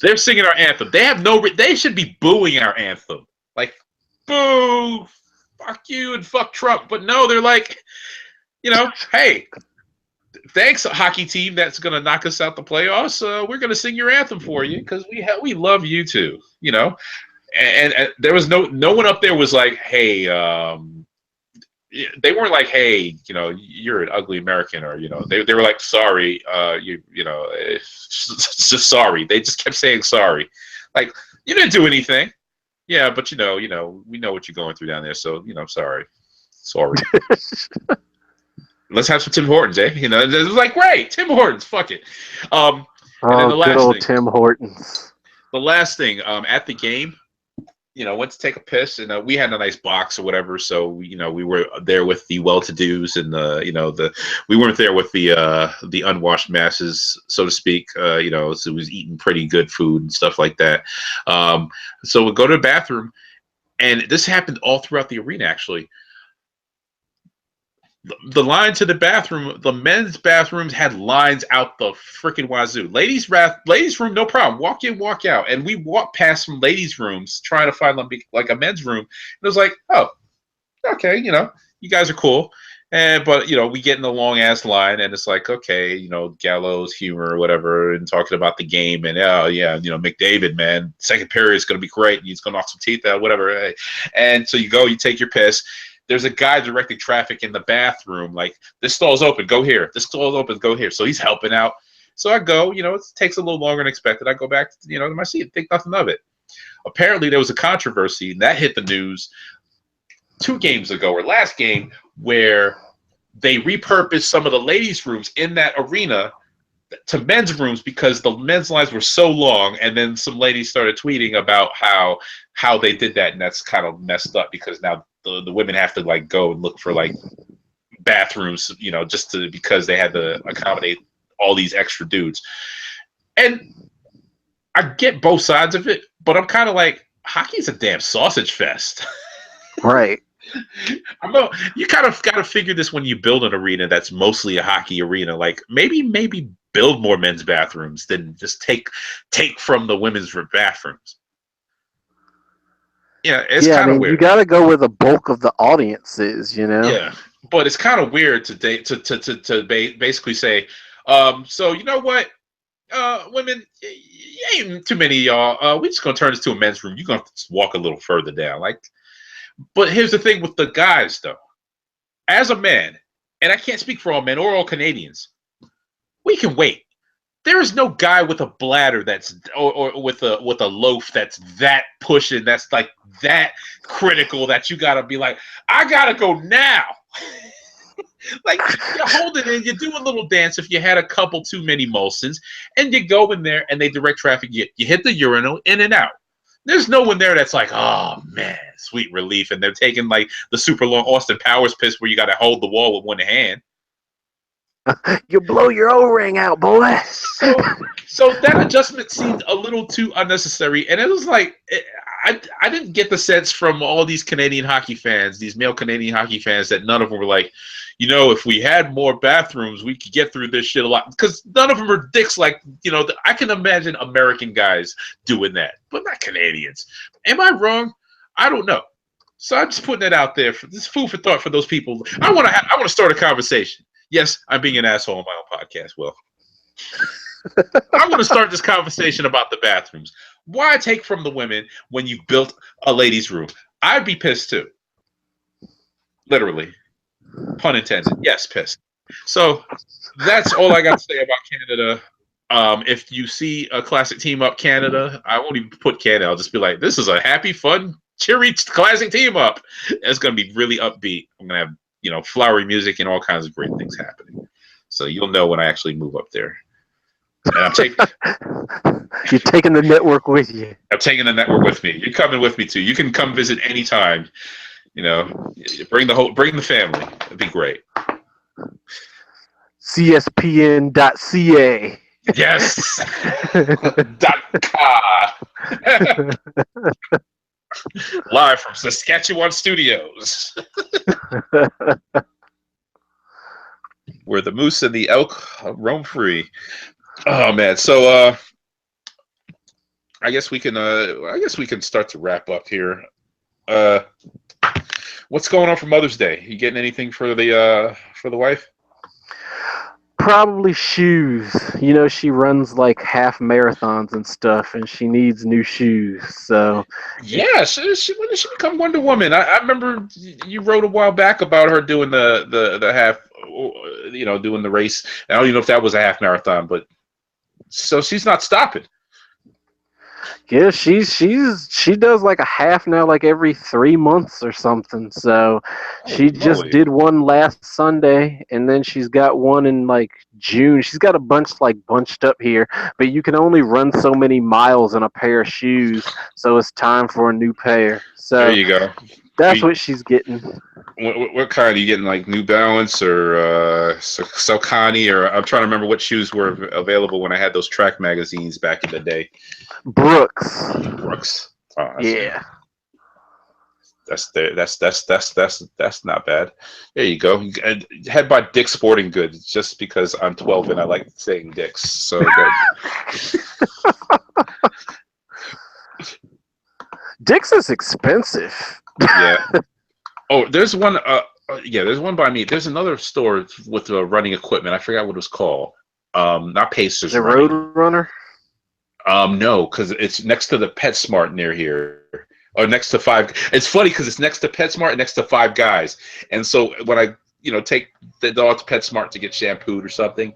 They're singing our anthem. They should be booing our anthem. Like, boo, fuck you and fuck Trump. But no, they're like, hey, thanks, hockey team that's going to knock us out the playoffs. We're going to sing your anthem for you because we love you too, And there was no one up there was like, hey, they weren't like, hey, you're an ugly American, or they were like, sorry, just sorry. They just kept saying sorry, like, you didn't do anything. Yeah, but we know what you're going through down there, so sorry. Let's have some Tim Hortons, eh? It was like, great, Tim Hortons, fuck it. And then the last good old thing, Tim Hortons. The last thing, at the game, went to take a piss, and we had a nice box or whatever. So we were there with the well-to-dos, and we weren't there with the unwashed masses, so to speak. So it was eating pretty good food and stuff like that. So we go to the bathroom, and this happened all throughout the arena. Actually, the line to the bathroom, the men's bathrooms had lines out the freaking wazoo. Ladies' room, no problem. Walk in, walk out. And we walked past some ladies' rooms trying to find like a men's room. And it was like, oh, okay, you guys are cool. But we get in the long ass line, and it's like, okay, gallows humor or whatever, and talking about the game, and oh yeah, McDavid, man, second period is gonna be great, and he's gonna knock some teeth out, whatever. And so you take your piss. There's a guy directing traffic in the bathroom, like, this stall's open, go here. This stall's open, go here. So he's helping out. So I go, it takes a little longer than expected. I go back, to my seat, think nothing of it. Apparently there was a controversy, and that hit the news 2 games ago, or last game, where they repurposed some of the ladies' rooms in that arena to men's rooms because the men's lines were so long, and then some ladies started tweeting about how they did that, and that's kind of messed up because now the women have to like go and look for like bathrooms, just because they had to accommodate all these extra dudes. And I get both sides of it, but I'm kind of like, hockey's a damn sausage fest. Right. You kind of got to figure this when you build an arena that's mostly a hockey arena. Like maybe build more men's bathrooms than just take from the women's bathrooms. Yeah, it's kind of weird. You got to go where the bulk of the audience is, Yeah, but it's kind of weird to basically say, so you know what, women, ain't too many of y'all. We're just gonna turn this to a men's room. You're gonna have to walk a little further down, like. But here's the thing with the guys, though. As a man, and I can't speak for all men or all Canadians, we can wait. There is no guy with a bladder that's or with a loaf that's that pushing, that's like that critical that you gotta be like, I gotta go now. Like, you hold it in, you do a little dance if you had a couple too many Molsons, and you go in there and they direct traffic. You hit the urinal, in and out. There's no one there that's like, oh man, sweet relief, and they're taking like the super long Austin Powers piss where you got to hold the wall with one hand. You blow your O-ring out, boy. So that adjustment seemed a little too unnecessary, and it was like, I didn't get the sense from all these Canadian hockey fans, these male Canadian hockey fans, that none of them were like, if we had more bathrooms, we could get through this shit a lot. Because none of them are dicks like, I can imagine American guys doing that, but not Canadians. Am I wrong? I don't know. So I'm just putting that out there for this food for thought for those people. I want to start a conversation. Yes, I'm being an asshole on my own podcast. Well, I want to start this conversation about the bathrooms. Why take from the women when you built a ladies' room? I'd be pissed too. Literally. Pun intended. Yes, pissed. So that's all I got to say about Canada. If you see a Classick team up Canada, I won't even put Canada. I'll just be like, this is a happy, fun, cheery Classick team up. It's going to be really upbeat. I'm going to have, flowery music and all kinds of great things happening. So you'll know when I actually move up there. And I'm taking. You're taking the network with you. I'm taking the network with me. You're coming with me too. You can come visit anytime. Bring the family. It'd be great. CSPN.ca. Yes. .ca. Live from Saskatchewan Studios. Where the moose and the elk roam free. Oh man. So I guess we can start to wrap up here. What's going on for Mother's Day? You getting anything for the wife? Probably shoes. She runs like half marathons and stuff, and she needs new shoes. So yeah, when did she become Wonder Woman? I remember you wrote a while back about her doing the half, doing the race. I don't even know if that was a half marathon, but so she's not stopping. Yeah, she does like a half now, like every 3 months or something. So she Holy just moly! did one last Sunday, and then she's got one in like June. She's got a bunch like bunched up here, but you can only run so many miles in a pair of shoes, so it's time for a new pair. There So you go. that's what she's getting. What kind are you getting? Like New Balance or Saucony? Or I'm trying to remember what shoes were available when I had those track magazines back in the day. Brooks. Brooks. Oh, Yeah. that's not bad. There you go. Head by Dick's Sporting Goods, just because I'm 12 and I like saying Dick's. So Dick's is expensive. yeah. Oh, there's one. Yeah, there's one by me. There's another store with running equipment. I forgot what it was called. Not Pacers The Road Running. Runner. No, because it's next to the PetSmart near here, or next to Five. It's funny because it's next to PetSmart and next to Five Guys. And so when I, take the dog to PetSmart to get shampooed or something,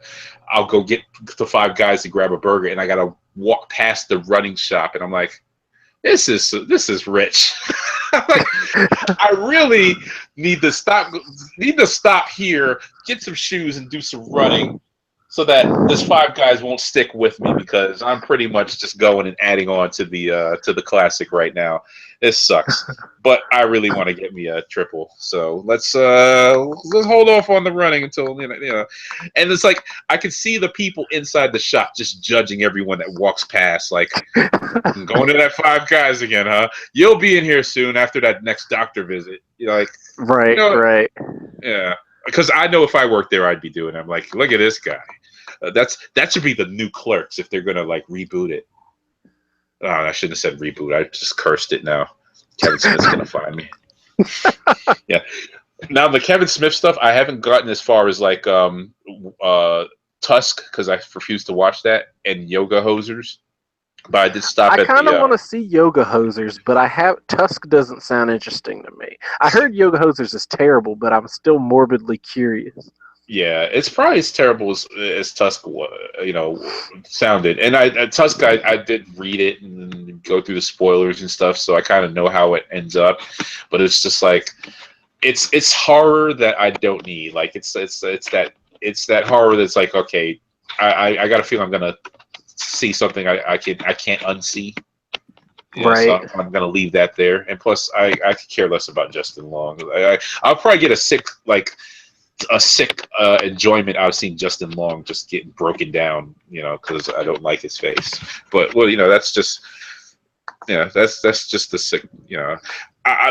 I'll go get the Five Guys to grab a burger, and I gotta walk past the running shop, and I'm like, this is rich. Like, I really need to stop here, get some shoes, and do some running, so that this Five Guys won't stick with me, because I'm pretty much just going and adding on to the Classic right now. This sucks, but I really want to get me a triple. So let's hold off on the running until And it's like I can see the people inside the shop just judging everyone that walks past, like, going to that Five Guys again, huh? You'll be in here soon after that next doctor visit. You're like, Right, right. yeah. Because I know if I worked there, I'd be doing it. I'm like, look at this guy. That should be the new Clerks if they're gonna like reboot it. Oh, I shouldn't have said reboot. I just cursed it now. Kevin Smith's gonna find me. Yeah. Now the Kevin Smith stuff, I haven't gotten as far as like Tusk, because I refuse to watch that, and Yoga Hosers. But I did stop I at kind of the want to see Yoga Hosers, but Tusk doesn't sound interesting to me. I heard Yoga Hosers is terrible, but I'm still morbidly curious. yeah, it's probably as terrible as Tusk, sounded. And Tusk, I did read it and go through the spoilers and stuff, so I kind of know how it ends up. But it's just like it's horror that I don't need. Like it's that horror that's like, okay, I got a feeling I'm gonna see something I can't unsee. So Right. I'm gonna leave that there. And plus, I could care less about Justin Long. I'll probably get a sick enjoyment out of seeing Justin Long just getting broken down, because I don't like his face. But that's just that's just the sick.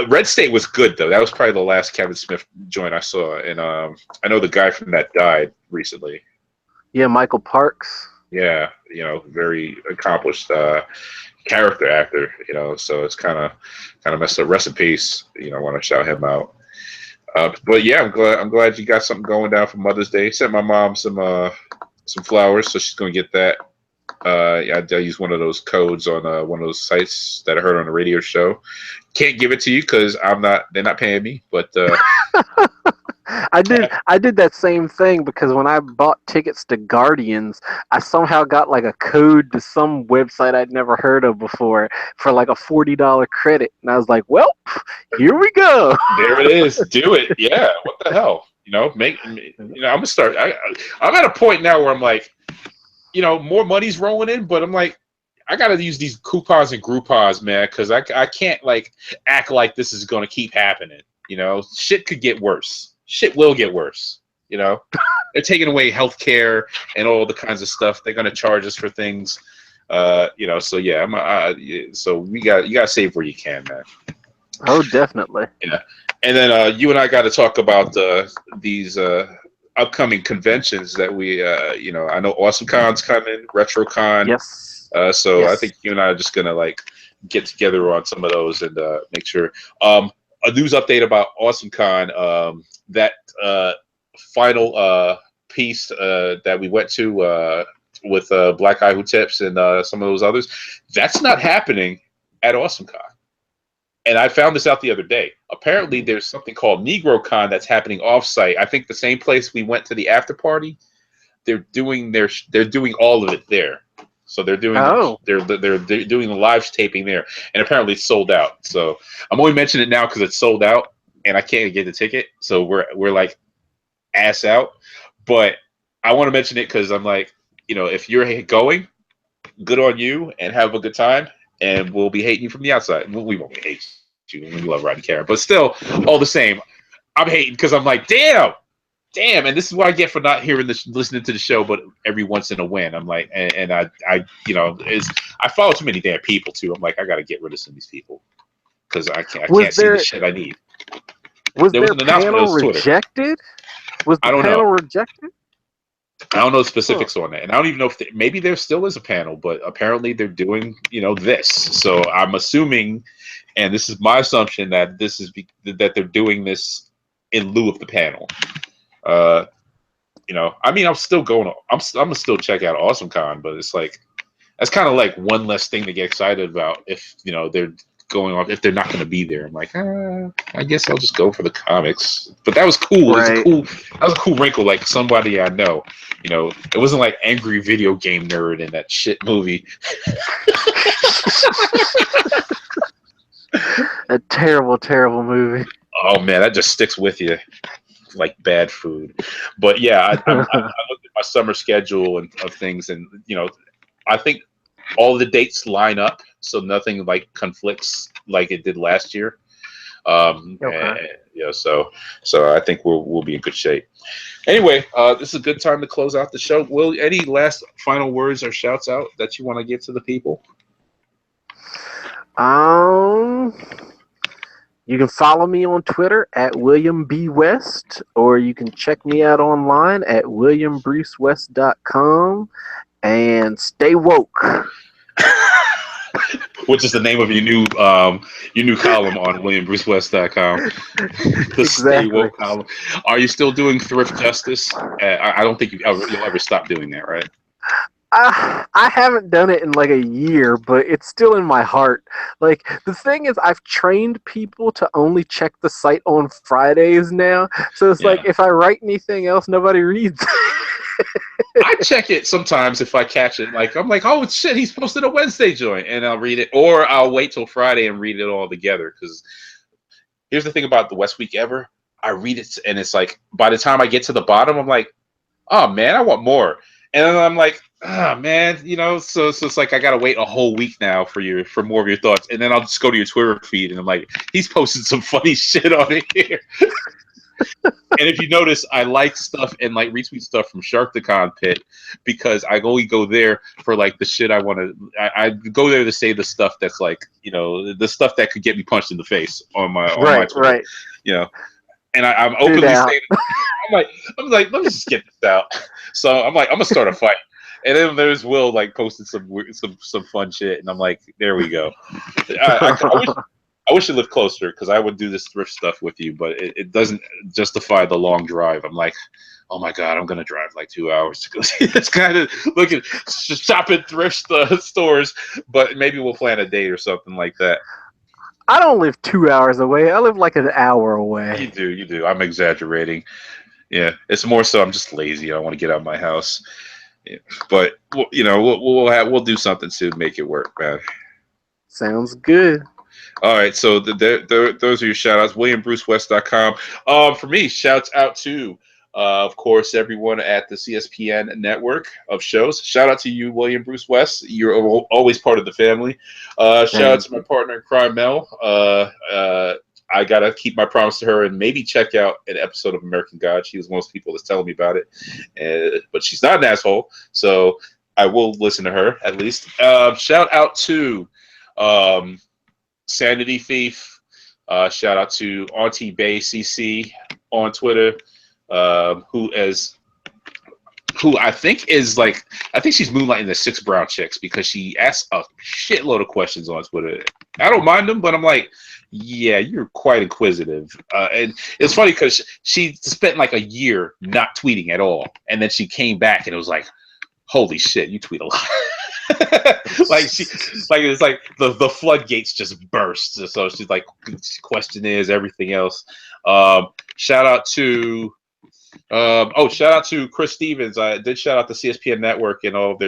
Red State was good though. That was probably the last Kevin Smith joint I saw, and I know the guy from that died recently. Yeah, Michael Parks. Yeah, very accomplished character actor. So it's kind of messed up. Rest in peace. I want to shout him out. But yeah, I'm glad you got something going down for Mother's Day. Sent my mom some flowers, so she's gonna get that. I use one of those codes on one of those sites that I heard on the radio show. Can't give it to you because they're not paying me. But I did that same thing because when I bought tickets to Guardians, I somehow got like a code to some website I'd never heard of before for like a $40 credit, and I was like, "Well, here we go." there it is. Do it. Yeah. What the hell? I'm gonna start. I'm at a point now where I'm like, more money's rolling in, but I'm like, I gotta use these coupons and Groupons, man, because I can't like act like this is gonna keep happening. Shit could get worse. Shit will get worse. They're taking away healthcare and all the kinds of stuff. They're gonna charge us for things. So yeah, so you gotta save where you can, man. Oh, definitely. Yeah, and then you and I got to talk about these upcoming conventions that we, I know AwesomeCon's coming, RetroCon. Yes. So Yes. I think you and I are just gonna like get together on some of those and make sure. A news update about AwesomeCon. That final piece that we went to with Black Eye Who Tips and some of those others, that's not happening at AwesomeCon. And I found this out the other day. Apparently, there's something called NegroCon that's happening offsite. I think the same place we went to the after party. They're doing all of it there. So they're doing Oh, they're doing the live taping there, and apparently it's sold out. So I'm only mentioning it now because it's sold out, and I can't get the ticket. So we're like ass out. But I want to mention it because I'm like, if you're going, good on you, and have a good time. And we'll be hating you from the outside. Well, we won't hate you. We love Rodney Carey, but still, all the same, I'm hating because I'm like, damn, and this is what I get for not hearing this, listening to the show, but every once in a win, I'm like, and I follow too many damn people too. I'm like, I got to get rid of some of these people because I was can't see the there shit I need. was There was their an announcement. It panel was Twitter. rejected? Was I the don't know. panel rejected? I don't know the Huh. specifics on that, and I don't even know if maybe there still is a panel, but apparently they're doing this. So I'm assuming, and this is my assumption that that they're doing this in lieu of the panel. Uh, I mean, I'm still going. I'm gonna still check out AwesomeCon, but it's like that's kind of like one less thing to get excited about if they're going on if they're not going to be there. I'm like, I guess I'll just go for the comics. But that was cool. Right. That was a cool wrinkle. Like somebody I know, it wasn't like angry video game nerd in that shit movie. A terrible, terrible movie. Oh man, that just sticks with you like bad food. But yeah, I looked at my summer schedule and of things, and I think all the dates line up, so nothing like conflicts like it did last year. Okay. So I think we'll be in good shape. Anyway, this is a good time to close out the show. Will, any last final words or shouts out that you want to give to the people? Um, you can follow me on Twitter at William B. West, or you can check me out online at williambrucewest.com, and stay woke. Which is the name of your new column on WilliamBruceWest.com. The Stay Exactly. Woke column. Are you still doing thrift justice? I don't think you'll ever stop doing that, right? I haven't done it in like a year, but it's still in my heart. Like, the thing is, I've trained people to only check the site on Fridays now. So it's like, Yeah. if I write anything else, nobody reads. I check it sometimes if I catch it. Like I'm like, oh shit, he's posted a Wednesday joint, and I'll read it, or I'll wait till Friday and read it all together. Because here's the thing about the West Week Ever, I read it, and it's like by the time I get to the bottom, I'm like, oh man, I want more, and then I'm like, oh man, so it's like I gotta wait a whole week now for more of your thoughts, and then I'll just go to your Twitter feed, and I'm like, he's posted some funny shit on here. And if you notice, I like stuff and like retweet stuff from Sharktacon Pit because I only go there for like the shit I want to. I go there to say the stuff that's like the stuff that could get me punched in the face on my Right, Twitter, right. And I'm Shoot openly out. saying, I'm like, let me just get this out. So I'm like, I'm gonna start a fight. And then there's Will like posted some fun shit, and I'm like, there we go. I wish it lived closer because I would do this thrift stuff with you, but it doesn't justify the long drive. I'm like, oh my god, I'm gonna drive like 2 hours to go see this kind of looking shopping thrift stores, but maybe we'll plan a date or something like that. I don't live 2 hours away. I live like an hour away. You do. I'm exaggerating. Yeah, it's more so I'm just lazy. I want to get out of my house. Yeah. But we'll do something to make it work, man. Sounds good. All right, so those are your shout outs. WilliamBruceWest.com. For me, shouts out to, of course, everyone at the CSPN network of shows. Shout out to you, William Bruce West. You're always part of the family. Shout out Thank to my you. partner in crime, Mel. I got to keep my promise to her and maybe check out an episode of American God. She was one of those people that's telling me about it. But she's not an asshole, so I will listen to her at least. Shout out to Sanity Thief. Shout out to Auntie Bay CC on Twitter, who I think is like, I think she's moonlighting the Six Brown Chicks because she asks a shitload of questions on Twitter. I don't mind them, but I'm like, yeah, you're quite inquisitive. And it's funny because she spent like a year not tweeting at all, and then she came back and it was like, holy shit, you tweet a lot. It's like the floodgates just burst. So she's like, question is everything else. Shout out to Shout out to Chris Stevens. I did shout out the CSPN Network and all of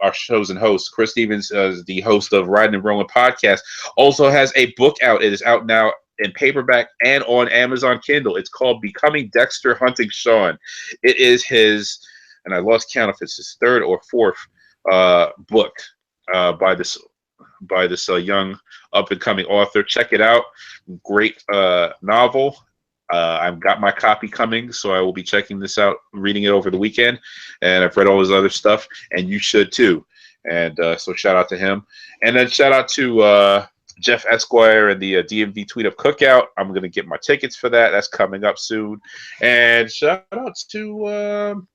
our shows and hosts. Chris Stevens is the host of Riding and Rolling podcast. Also has a book out. It is out now in paperback and on Amazon Kindle. It's called Becoming Dexter Hunting Sean. It is his, and I lost count if it's his third or fourth book by this young up and coming author. Check it out. Great novel. I've got my copy coming, so I will be checking this out, reading it over the weekend. And I've read all his other stuff, and you should too. And so shout out to him. And then shout out to Jeff Esquire and the DMV Tweet Up Cookout. I'm going to get my tickets for that. That's coming up soon. And shout out to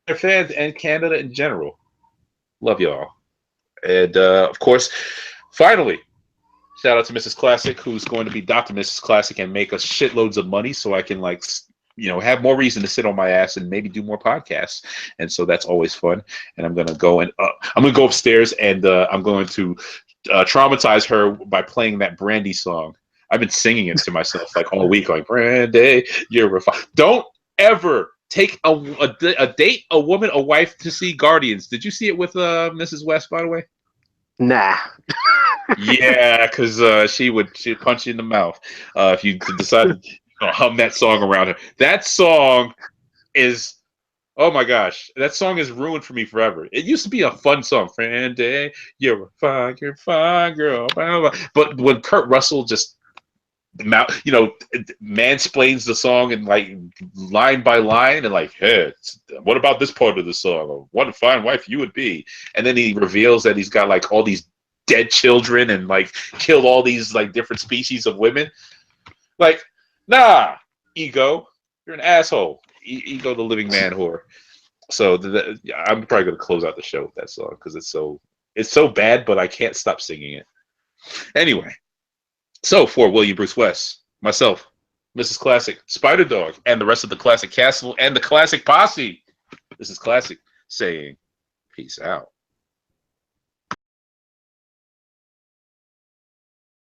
their fans and Canada in general. Love y'all. And, of course, finally, shout out to Mrs. Classick, who's going to be Dr. Mrs. Classick and make us shitloads of money so I can, have more reason to sit on my ass and maybe do more podcasts. And so that's always fun. And I'm going to go upstairs and I'm going to traumatize her by playing that Brandy song. I've been singing it to myself all week, like, Brandy, you're a Don't ever take a date, a woman, a wife to see Guardians. Did you see it with Mrs. West, by the way? Nah. Yeah, because she'd punch you in the mouth if you decided to hum that song around her. That song is, oh my gosh, that song is ruined for me forever. It used to be a fun song, Frienday, you're a fine girl. But when Kurt Russell just mansplains the song and line by line and hey, what about this part of the song? Or, what a fine wife you would be. And then he reveals that he's got all these dead children and killed all these different species of women. Nah, Ego, you're an asshole. Ego, the living man whore. So I'm probably gonna close out the show with that song because it's so bad, but I can't stop singing it. Anyway, so for William Bruce West, myself, Mrs. Classick, Spider Dog, and the rest of the Classic Castle and the Classic Posse, this is Classic saying peace out.